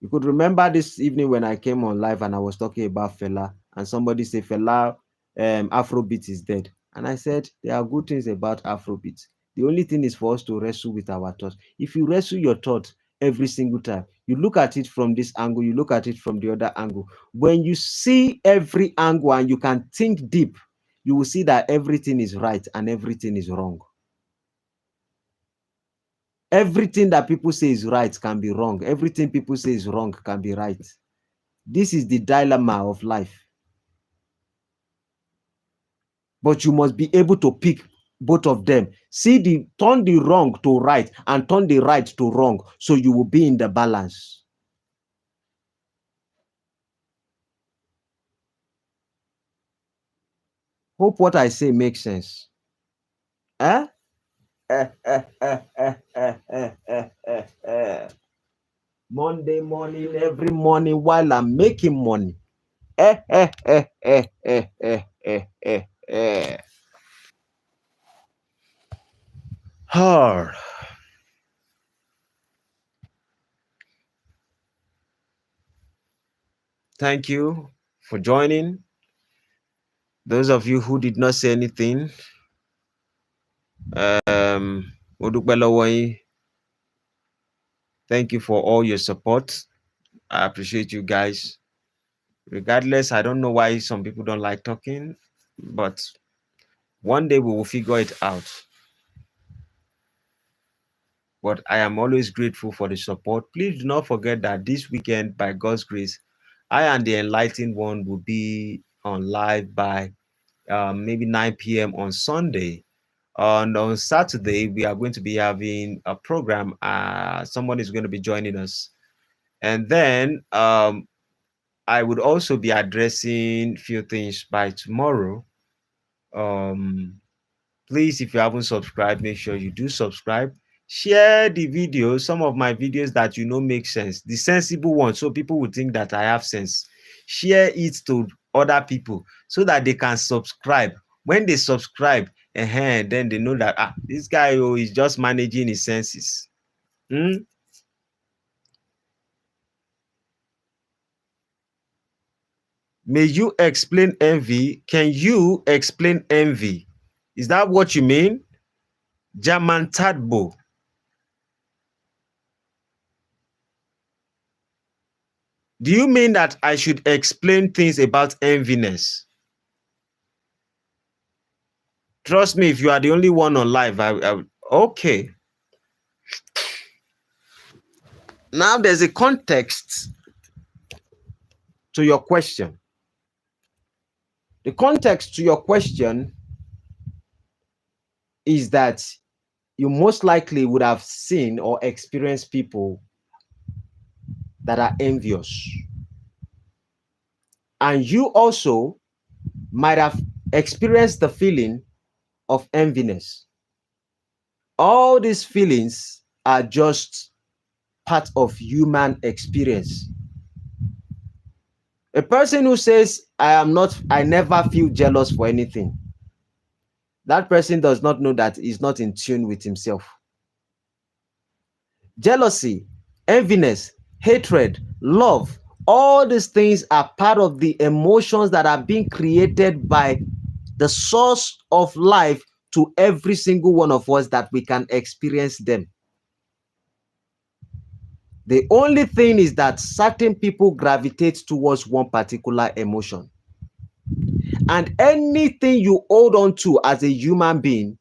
You could remember this evening when I came on live and I was talking about Fela, and somebody said Fela, Afrobeat is dead. And I said, there are good things about Afrobeat. The only thing is for us to wrestle with our thoughts. If you wrestle your thoughts every single time, you look at it from this angle, you look at it from the other angle. When you see every angle and you can think deep, you will see that everything is right and everything is wrong. Everything that people say is right can be wrong. Everything people say is wrong can be right. This is the dilemma of life. But you must be able to pick both of them. Turn the wrong to right and turn the right to wrong, so you will be in the balance. Hope what I say makes sense. Eh? Monday morning, every morning while I'm making money. Hard. Thank you for joining. Those of you who did not say anything, mo dúpẹ́ lọ́wọ́ yín. Thank you for all your support. I appreciate you guys. Regardless, I don't know why some people don't like talking, but one day we will figure it out. But I am always grateful for the support. Please do not forget that this weekend, by God's grace, I and the Enlightened One will be on live by maybe 9 p.m. on Sunday. And on Saturday, we are going to be having a program. Someone is going to be joining us. And then I would also be addressing a few things by tomorrow. Please, if you haven't subscribed, make sure you do subscribe. Share the videos, some of my videos that you know make sense, the sensible ones, so people will think that I have sense. Share it to other people so that they can subscribe. When they subscribe, then they know that this guy is just managing his senses. May you explain envy? Can you explain envy? Is that what you mean? German Tadbo. Do you mean that I should explain things about enviness? Trust me, if you are the only one on live, okay. Now there's a context to your question. The context to your question is that you most likely would have seen or experienced people that are envious. And you also might have experienced the feeling of enviness. All these feelings are just part of human experience. A person who says, I never feel jealous for anything, that person does not know that he's not in tune with himself. Jealousy, enviness, hatred, love, all these things are part of the emotions that are being created by the source of life to every single one of us, that we can experience them. The only thing is that certain people gravitate towards one particular emotion. And anything you hold on to as a human being,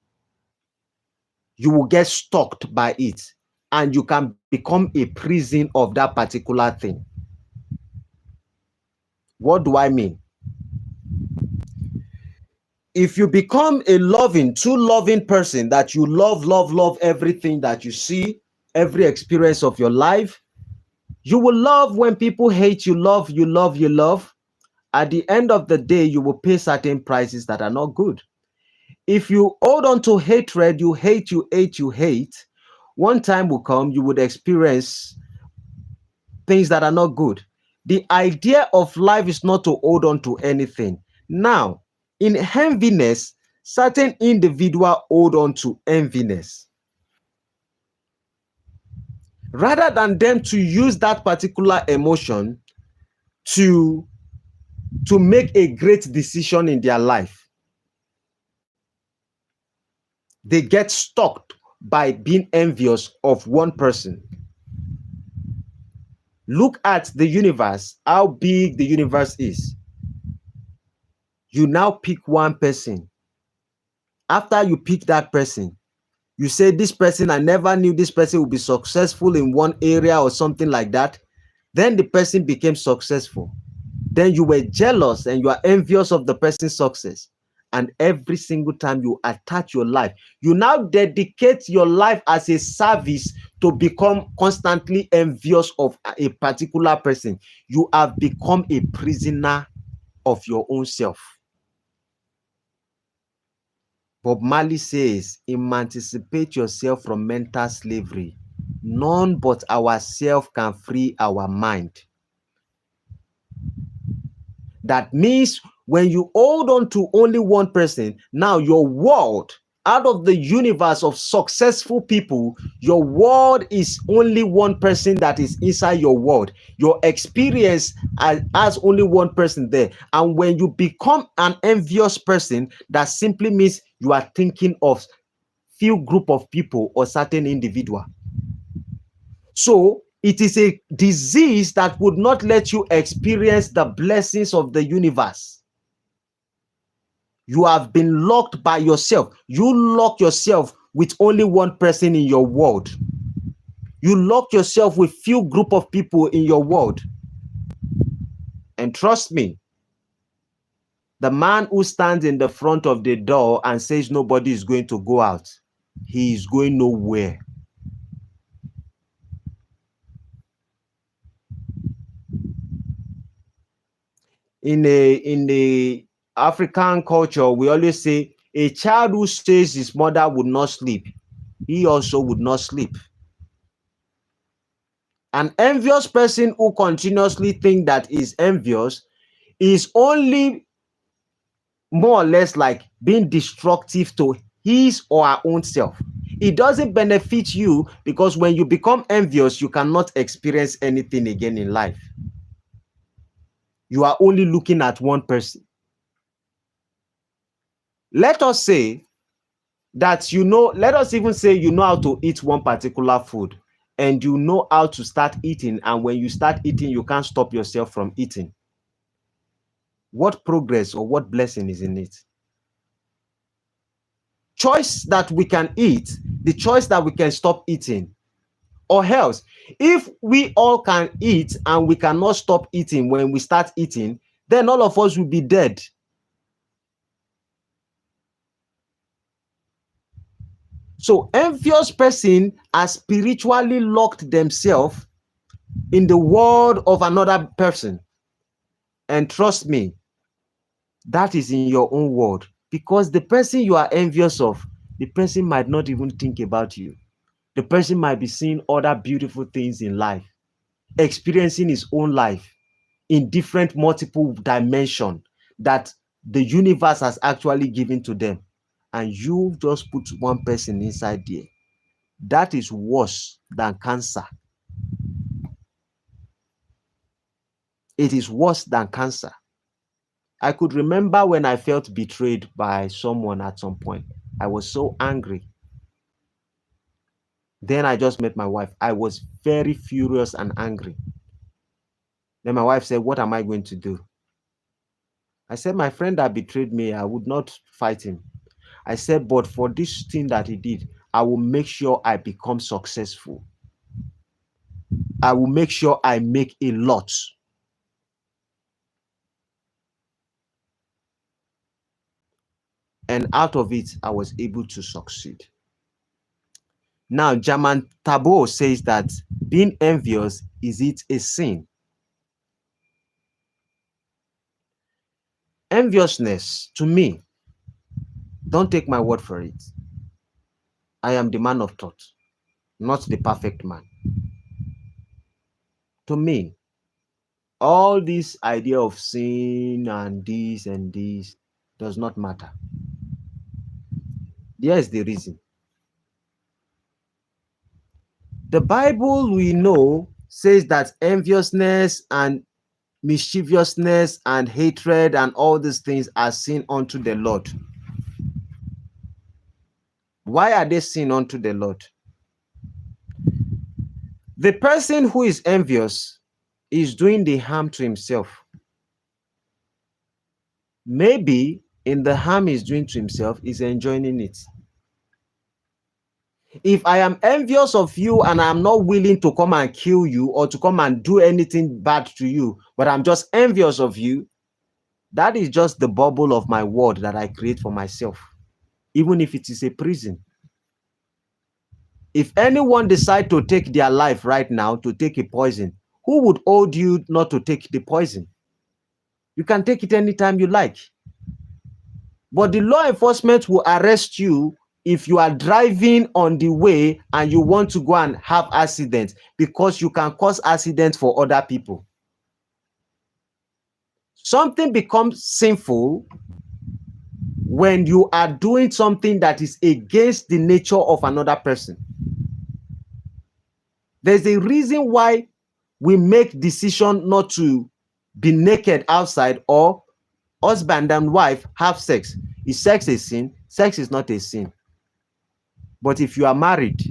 you will get stalked by it, and you can become a prison of that particular thing. What do I mean? If you become a too loving person, that you love everything that you see, every experience of your life, you will love when people hate you, love. At the end of the day, you will pay certain prices that are not good. If you hold on to hatred, you hate, one time will come, you would experience things that are not good. The idea of life is not to hold on to anything. Now, in enviness, certain individuals hold on to enviness. Rather than them to use that particular emotion to make a great decision in their life, they get stalked by being envious of one person. Look at the universe, how big the universe is. You now pick one person. After you pick that person, you say, this person, I never knew this person would be successful in one area or something like that. Then the person became successful. Then you were jealous and you are envious of the person's success. And every single time you attach your life, you now dedicate your life as a service to become constantly envious of a particular person. You have become a prisoner of your own self. Bob Marley says, emancipate yourself from mental slavery. None but ourselves can free our mind. That means when you hold on to only one person, now your world Out of the universe of successful people, your world is only one person that is inside your world. Your experience has only one person there. And when you become an envious person, that simply means you are thinking of few group of people or certain individual. So it is a disease that would not let you experience the blessings of the universe. You have been locked by yourself. You lock yourself with only one person in your world. You lock yourself with few group of people in your world. And trust me, the man who stands in the front of the door and says nobody is going to go out, he is going nowhere. In the African culture, we always say a child who says his mother would not sleep, he also would not sleep. An envious person who continuously think that is envious is only more or less like being destructive to his or her own self. It doesn't benefit you, because when you become envious, you cannot experience anything again in life. You are only looking at one person. Let us say that let us even say you know how to eat one particular food, and you know how to start eating, and when you start eating, you can't stop yourself from eating. What progress or what blessing is in it? Choice that we can eat, the choice that we can stop eating. Or else, if we all can eat and we cannot stop eating when we start eating, then all of us will be dead. So envious person has spiritually locked themselves in the world of another person. And trust me, that is in your own world, because the person you are envious of, the person might not even think about you. The person might be seeing other beautiful things in life, experiencing his own life in different multiple dimensions that the universe has actually given to them. And you just put one person inside there. That is worse than cancer. It is worse than cancer. I could remember when I felt betrayed by someone at some point. I was so angry. Then I just met my wife. I was very furious and angry. Then my wife said, "What am I going to do?" I said, "My friend that betrayed me, I would not fight him." I said, "But for this thing that he did, I will make sure I become successful. I will make sure I make a lot." And out of it, I was able to succeed. Now, German Tabo says that being envious, is it a sin? Enviousness, to me, don't take my word for it. I am the man of thought, not the perfect man. To me, all this idea of sin and this does not matter. Here's the reason. The Bible, we know, says that enviousness and mischievousness and hatred and all these things are sin unto the Lord. Why are they sin unto the Lord? The person who is envious is doing the harm to himself. Maybe in the harm he's doing to himself, he's enjoying it. If I am envious of you and I'm not willing to come and kill you or to come and do anything bad to you, but I'm just envious of you, that is just the bubble of my world that I create for myself, even if it is a prison. If anyone decide to take their life right now, to take a poison, who would hold you not to take the poison? You can take it anytime you like. But the law enforcement will arrest you if you are driving on the way and you want to go and have accidents, because you can cause accidents for other people. Something becomes sinful when you are doing something that is against the nature of another person. There's a reason why we make decision not to be naked outside, or husband and wife have sex. Is sex a sin? Sex is not a sin. But if you are married,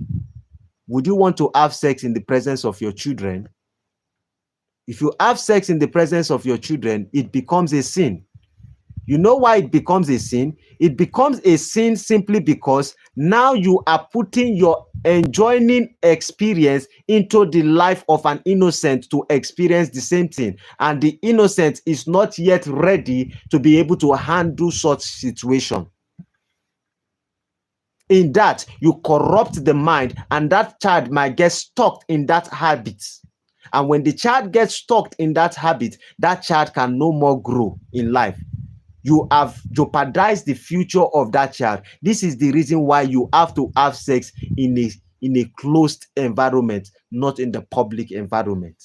would you want to have sex in the presence of your children? If you have sex in the presence of your children, it becomes a sin. You know why it becomes a sin? It becomes a sin simply because now you are putting your enjoying experience into the life of an innocent to experience the same thing. And the innocent is not yet ready to be able to handle such situation. In that, you corrupt the mind, and that child might get stuck in that habit. And when the child gets stuck in that habit, that child can no more grow in life. You have jeopardized the future of that child. This is the reason why you have to have sex in a closed environment, not in the public environment.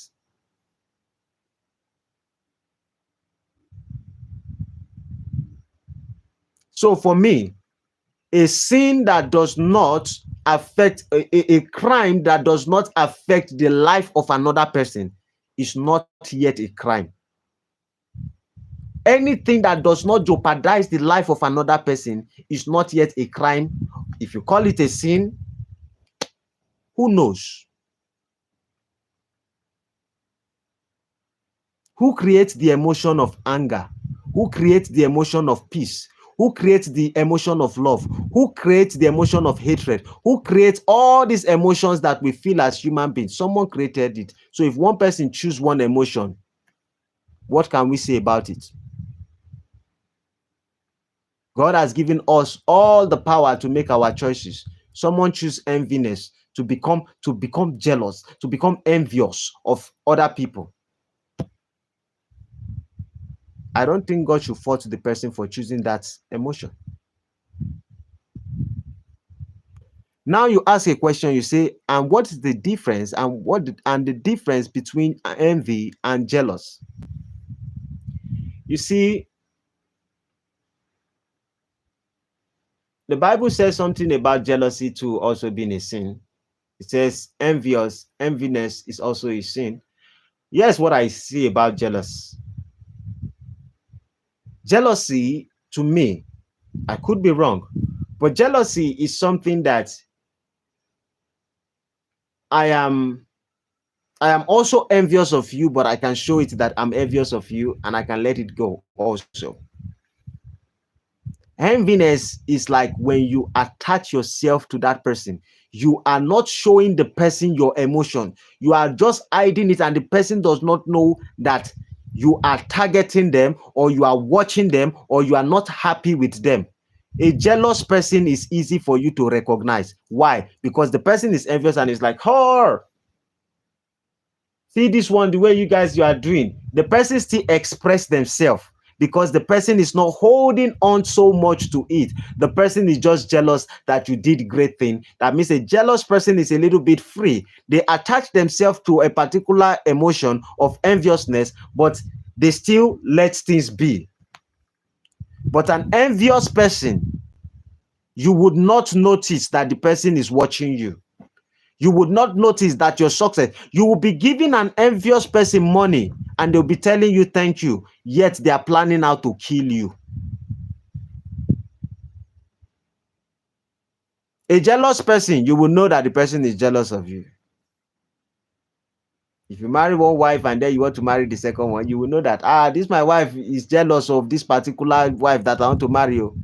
So for me, a sin that does not affect a crime that does not affect the life of another person is not yet a crime. Anything that does not jeopardize the life of another person is not yet a crime. If you call it a sin, who knows? Who creates the emotion of anger? Who creates the emotion of peace? Who creates the emotion of love? Who creates the emotion of hatred? Who creates all these emotions that we feel as human beings? Someone created it. So if one person chooses one emotion, what can we say about it? God has given us all the power to make our choices. Someone chooses enviness, to become jealous, to become envious of other people. I don't think God should fault the person for choosing that emotion. Now you ask a question, you say, and what is the difference and the difference between envy and jealous? You see, the Bible says something about jealousy too also being a sin. It says enviness is also a sin. Here's what I see about jealousy. Jealousy, to me, I could be wrong, but jealousy is something that I am also envious of you, but I can show it that I'm envious of you, and I can let it go also. Enviness is like when you attach yourself to that person. You are not showing the person your emotion. You are just hiding it, and the person does not know that you are targeting them, or you are watching them, or you are not happy with them. A jealous person is easy for you to recognize. Why? Because the person is envious and is like, oh, see this one, the way you are doing. The person still express themselves because the person is not holding on so much to it. The person is just jealous that you did great thing. That means a jealous person is a little bit free. They attach themselves to a particular emotion of enviousness, but they still let things be. But an envious person, you would not notice that the person is watching you. You would not notice that your success. You will be giving an envious person money and they'll be telling you thank you, yet they are planning how to kill you. A jealous person, you will know that the person is jealous of you. If you marry one wife and then you want to marry the second one, you will know that, this my wife is jealous of this particular wife that I want to marry you.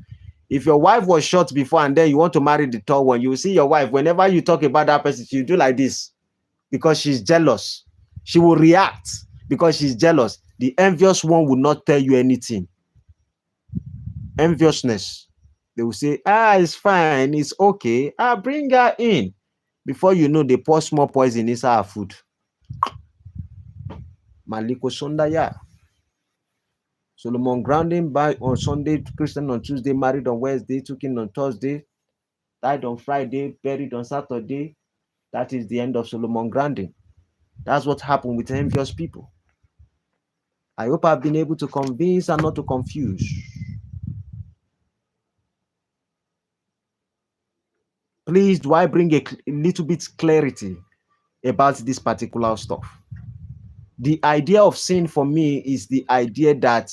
If your wife was short before and then you want to marry the tall one, you will see your wife, whenever you talk about that person, she'll do like this because she's jealous. She will react because she's jealous. The envious one will not tell you anything. Enviousness. They will say, it's fine, it's okay. Bring her in. Before you know, they pour small poison inside her food. Maliko Sondaya. Solomon Grounding by on Sunday, Christian on Tuesday, married on Wednesday, took in on Thursday, died on Friday, buried on Saturday. That is the end of Solomon Grounding. That's what happened with envious people. I hope I've been able to convince and not to confuse. Please, do I bring a little bit clarity about this particular stuff? The idea of sin for me is the idea that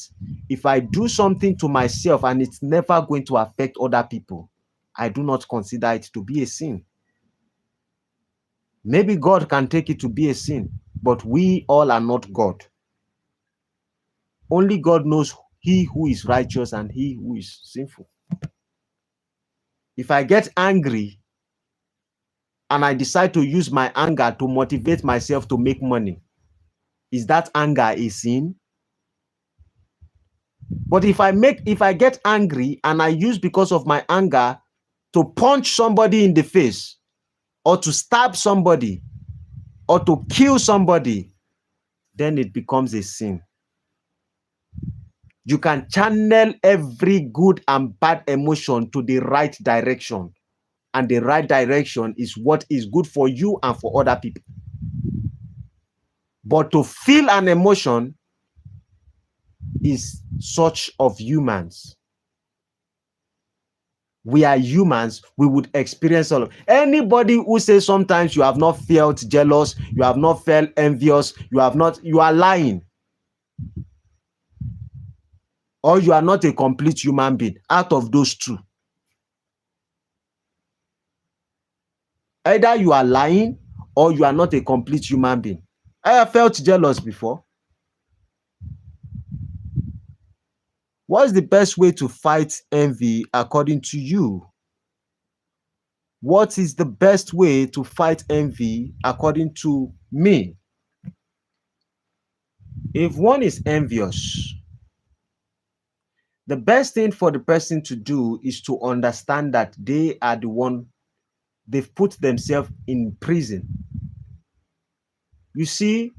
if I do something to myself and it's never going to affect other people, I do not consider it to be a sin. Maybe God can take it to be a sin, but we all are not God. Only God knows he who is righteous and he who is sinful. If I get angry and I decide to use my anger to motivate myself to make money, is that anger a sin? But if I get angry and I use because of my anger to punch somebody in the face, or to stab somebody, or to kill somebody, then it becomes a sin. You can channel every good and bad emotion to the right direction. And the right direction is what is good for you and for other people. But to feel an emotion is such of humans. We are humans. We would experience all of. Anybody who says sometimes you have not felt jealous, you have not felt envious, you are lying. Or you are not a complete human being. Out of those two, either you are lying or you are not a complete human being. I have felt jealous before. What's the best way to fight envy according to you? What is the best way to fight envy according to me? If one is envious, the best thing for the person to do is to understand that they are the one, they've put themselves in prison. You see,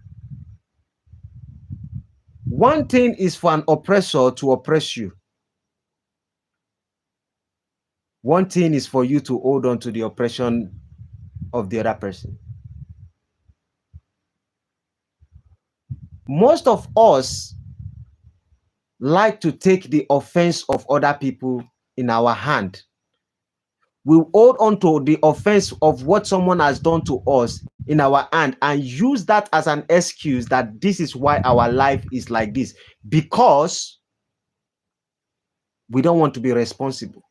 one thing is for an oppressor to oppress you. One thing is for you to hold on to the oppression of the other person. Most of us like to take the offense of other people in our hand. We hold on to the offense of what someone has done to us in our hand and use that as an excuse that this is why our life is like this, because we don't want to be responsible.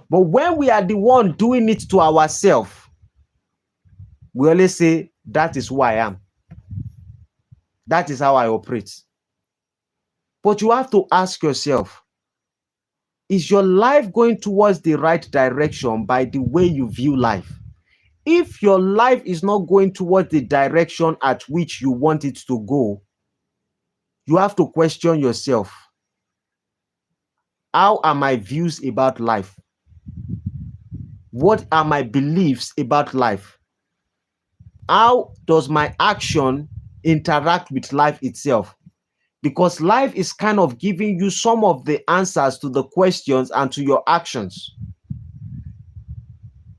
But when we are the one doing it to ourselves, we always say, that is who I am. That is how I operate. But you have to ask yourself, is your life going towards the right direction by the way you view life? If your life is not going towards the direction at which you want it to go, you have to question yourself. How are my views about life? What are my beliefs about life? How does my action interact with life itself? Because life is kind of giving you some of the answers to the questions and to your actions.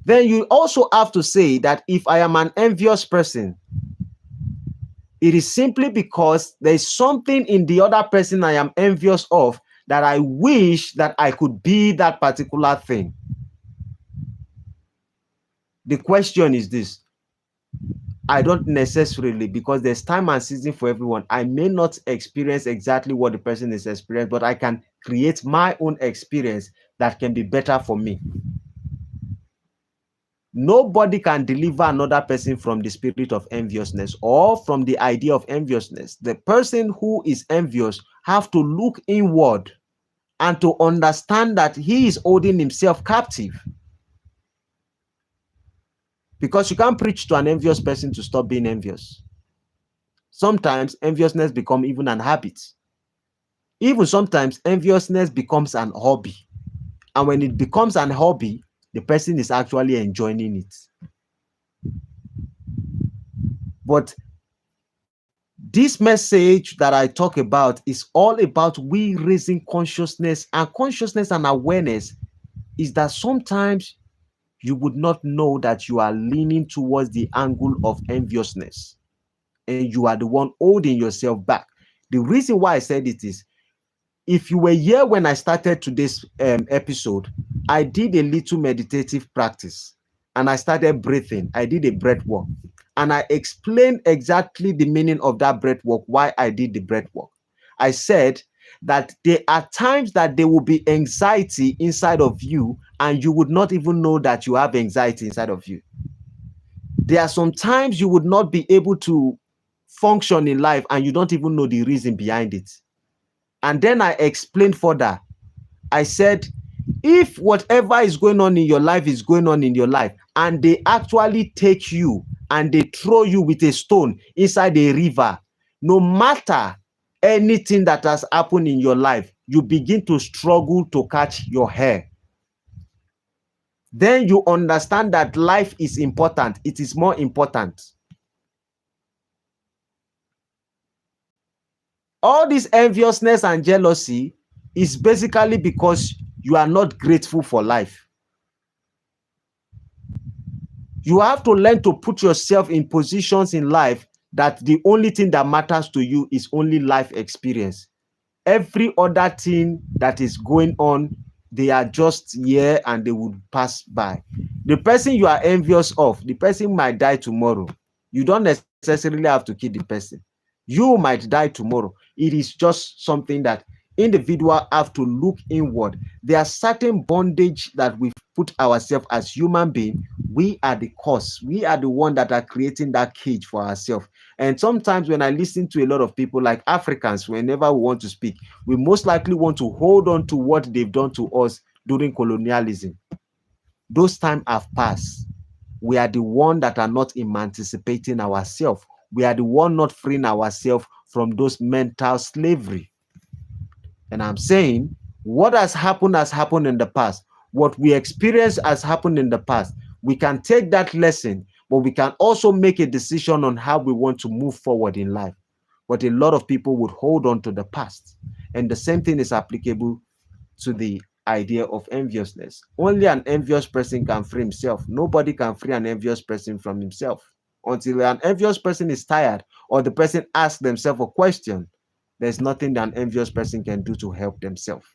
Then you also have to say that if I am an envious person, it is simply because there is something in the other person I am envious of that I wish that I could be that particular thing. The question is this: I don't necessarily, because there's time and season for everyone, I may not experience exactly what the person is experiencing, but I can create my own experience that can be better for me. Nobody can deliver another person from the spirit of enviousness or from the idea of enviousness. The person who is envious have to look inward and to understand that he is holding himself captive. Because you can't preach to an envious person to stop being envious. Sometimes enviousness becomes even an habit. Even sometimes enviousness becomes an hobby. And when it becomes an hobby, the person is actually enjoying it. But this message that I talk about is all about we raising consciousness, and consciousness and awareness is that sometimes you would not know that you are leaning towards the angle of enviousness and you are the one holding yourself back. The reason why I said it is if you were here when I started today's episode, I did a little meditative practice and I started breathing. I did a breath work and I explained exactly the meaning of that breath work, why I did the breath work. I said that there are times that there will be anxiety inside of you and you would not even know that you have anxiety inside of you. There are some times you would not be able to function in life and you don't even know the reason behind it. And then I explained further. I said, if whatever is going on in your life is going on in your life, and they actually take you and they throw you with a stone inside a river, no matter anything that has happened in your life, you begin to struggle to catch your hair. Then you understand that life is important. It is more important. All this enviousness and jealousy is basically because you are not grateful for life. You have to learn to put yourself in positions in life that the only thing that matters to you is only life experience. Every other thing that is going on, they are just here and they would pass by. The person you are envious of, the person might die tomorrow. You don't necessarily have to kill the person. You might die tomorrow. It is just something that individual have to look inward. There are certain bondage that we put ourselves as human beings. We are the cause. We are the one that are creating that cage for ourselves. And sometimes when I listen to a lot of people like Africans, whenever we want to speak, we most likely want to hold on to what they've done to us during colonialism. Those times have passed. We are the one that are not emancipating ourselves. We are the one not freeing ourselves from those mental slavery. And I'm saying what has happened in the past. What we experience has happened in the past. We can take that lesson, but we can also make a decision on how we want to move forward in life. But a lot of people would hold on to the past. And the same thing is applicable to the idea of enviousness. Only an envious person can free himself. Nobody can free an envious person from himself. Until an envious person is tired or the person asks themselves a question, there's nothing that an envious person can do to help themselves.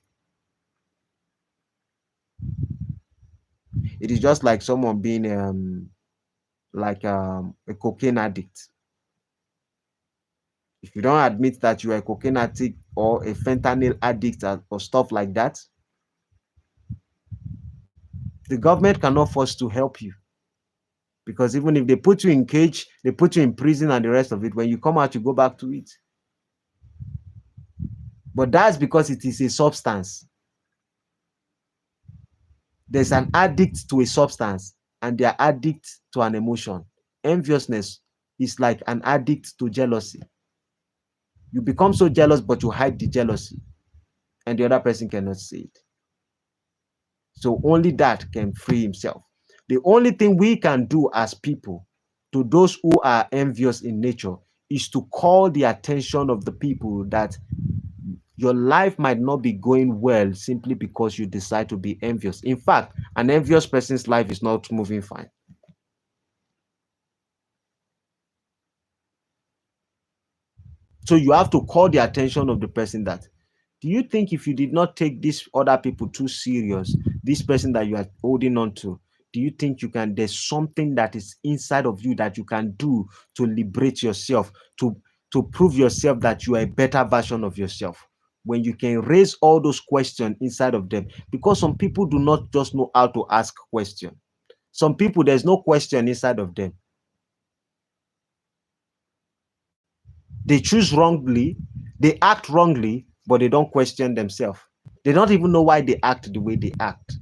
It is just like someone being a cocaine addict. If you don't admit that you are a cocaine addict or a fentanyl addict or stuff like that, the government cannot force to help you. Because even if they put you in cage, they put you in prison and the rest of it, when you come out, you go back to it. But that's because it is a substance. There's an addict to a substance and they are addict to an emotion. Enviousness is like an addict to jealousy. You become so jealous, but you hide the jealousy and the other person cannot see it. So only that can free himself. The only thing we can do as people to those who are envious in nature is to call the attention of the people that your life might not be going well simply because you decide to be envious. In fact, an envious person's life is not moving fine. So you have to call the attention of the person that, do you think if you did not take these other people too serious, this person that you are holding on to, do you think there's something that is inside of you that you can do to liberate yourself, to prove yourself that you are a better version of yourself? When you can raise all those questions inside of them, because some people do not just know how to ask questions. Some people, there's no question inside of them. They choose wrongly, they act wrongly, but they don't question themselves. They don't even know why they act the way they act.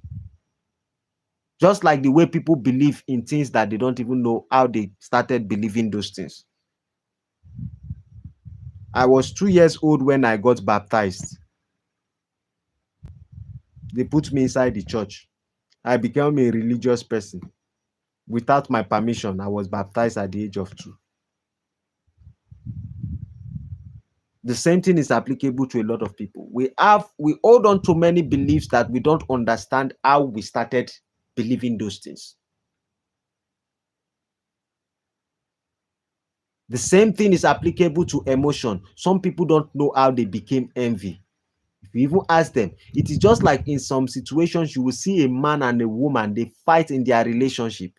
Just like the way people believe in things that they don't even know how they started believing those things. I was 2 years old when I got baptized. They put me inside the church. I became a religious person. Without my permission, I was baptized at the age of 2. The same thing is applicable to a lot of people. We hold on to many beliefs that we don't understand how we started believing those things. The same thing is applicable to emotion. Some people don't know how they became envy. You even ask them. It is just like in some situations, you will see a man and a woman, they fight in their relationship.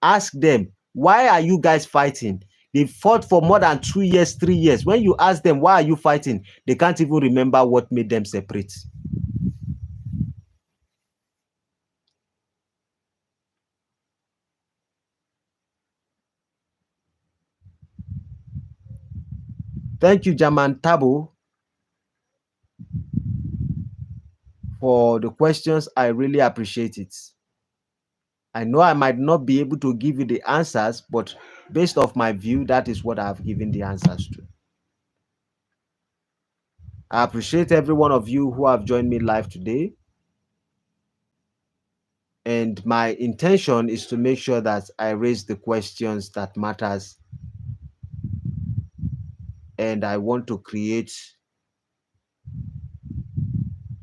Ask them, why are you guys fighting? They fought for more than 2 years, 3 years. When you ask them, why are you fighting? They can't even remember what made them separate. Thank you, Jaman Tabo, for the questions. I really appreciate it. I know I might not be able to give you the answers, but based off my view, that is what I've given the answers to. I appreciate every one of you who have joined me live today. And my intention is to make sure that I raise the questions that matters. And I want to create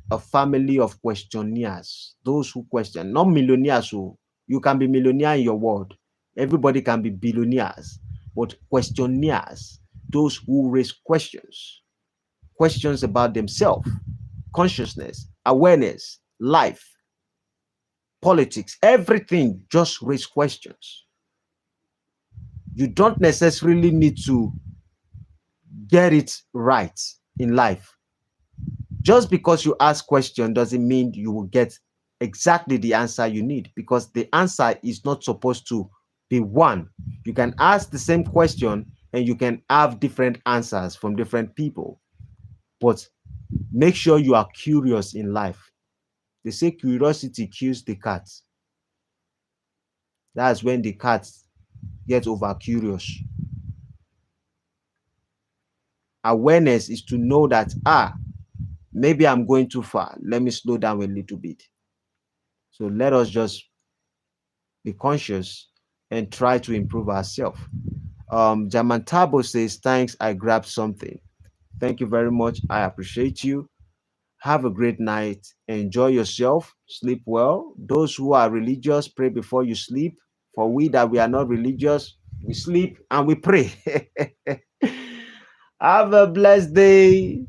a family of questionnaires, those who question, not millionaires. So you can be millionaire in your world. Everybody can be billionaires, but questionnaires, those who raise questions about themselves, consciousness, awareness, life, politics, everything. Just raise questions. You don't necessarily need to get it right in life. Just because you ask question doesn't mean you will get exactly the answer you need, because the answer is not supposed to be one. You can ask the same question and you can have different answers from different people. But make sure you are curious in life. They say curiosity kills the cat. That's when the cat gets over curious. Awareness is to know that, maybe I'm going too far. Let me slow down a little bit. So let us just be conscious and try to improve ourselves. Jamantabo says, thanks, I grabbed something. Thank you very much. I appreciate you. Have a great night. Enjoy yourself. Sleep well. Those who are religious, pray before you sleep. For we that we are not religious, we sleep and we pray. Have a blessed day.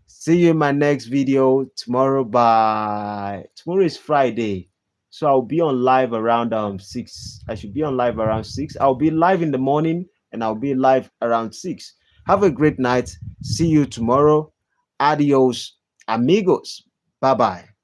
See you in my next video tomorrow. Tomorrow is Friday, so I'll be on live around 6. I should be on live around 6. I'll be live in the morning and I'll be live around 6. Have a great night. See you tomorrow. Adios, amigos. Bye bye.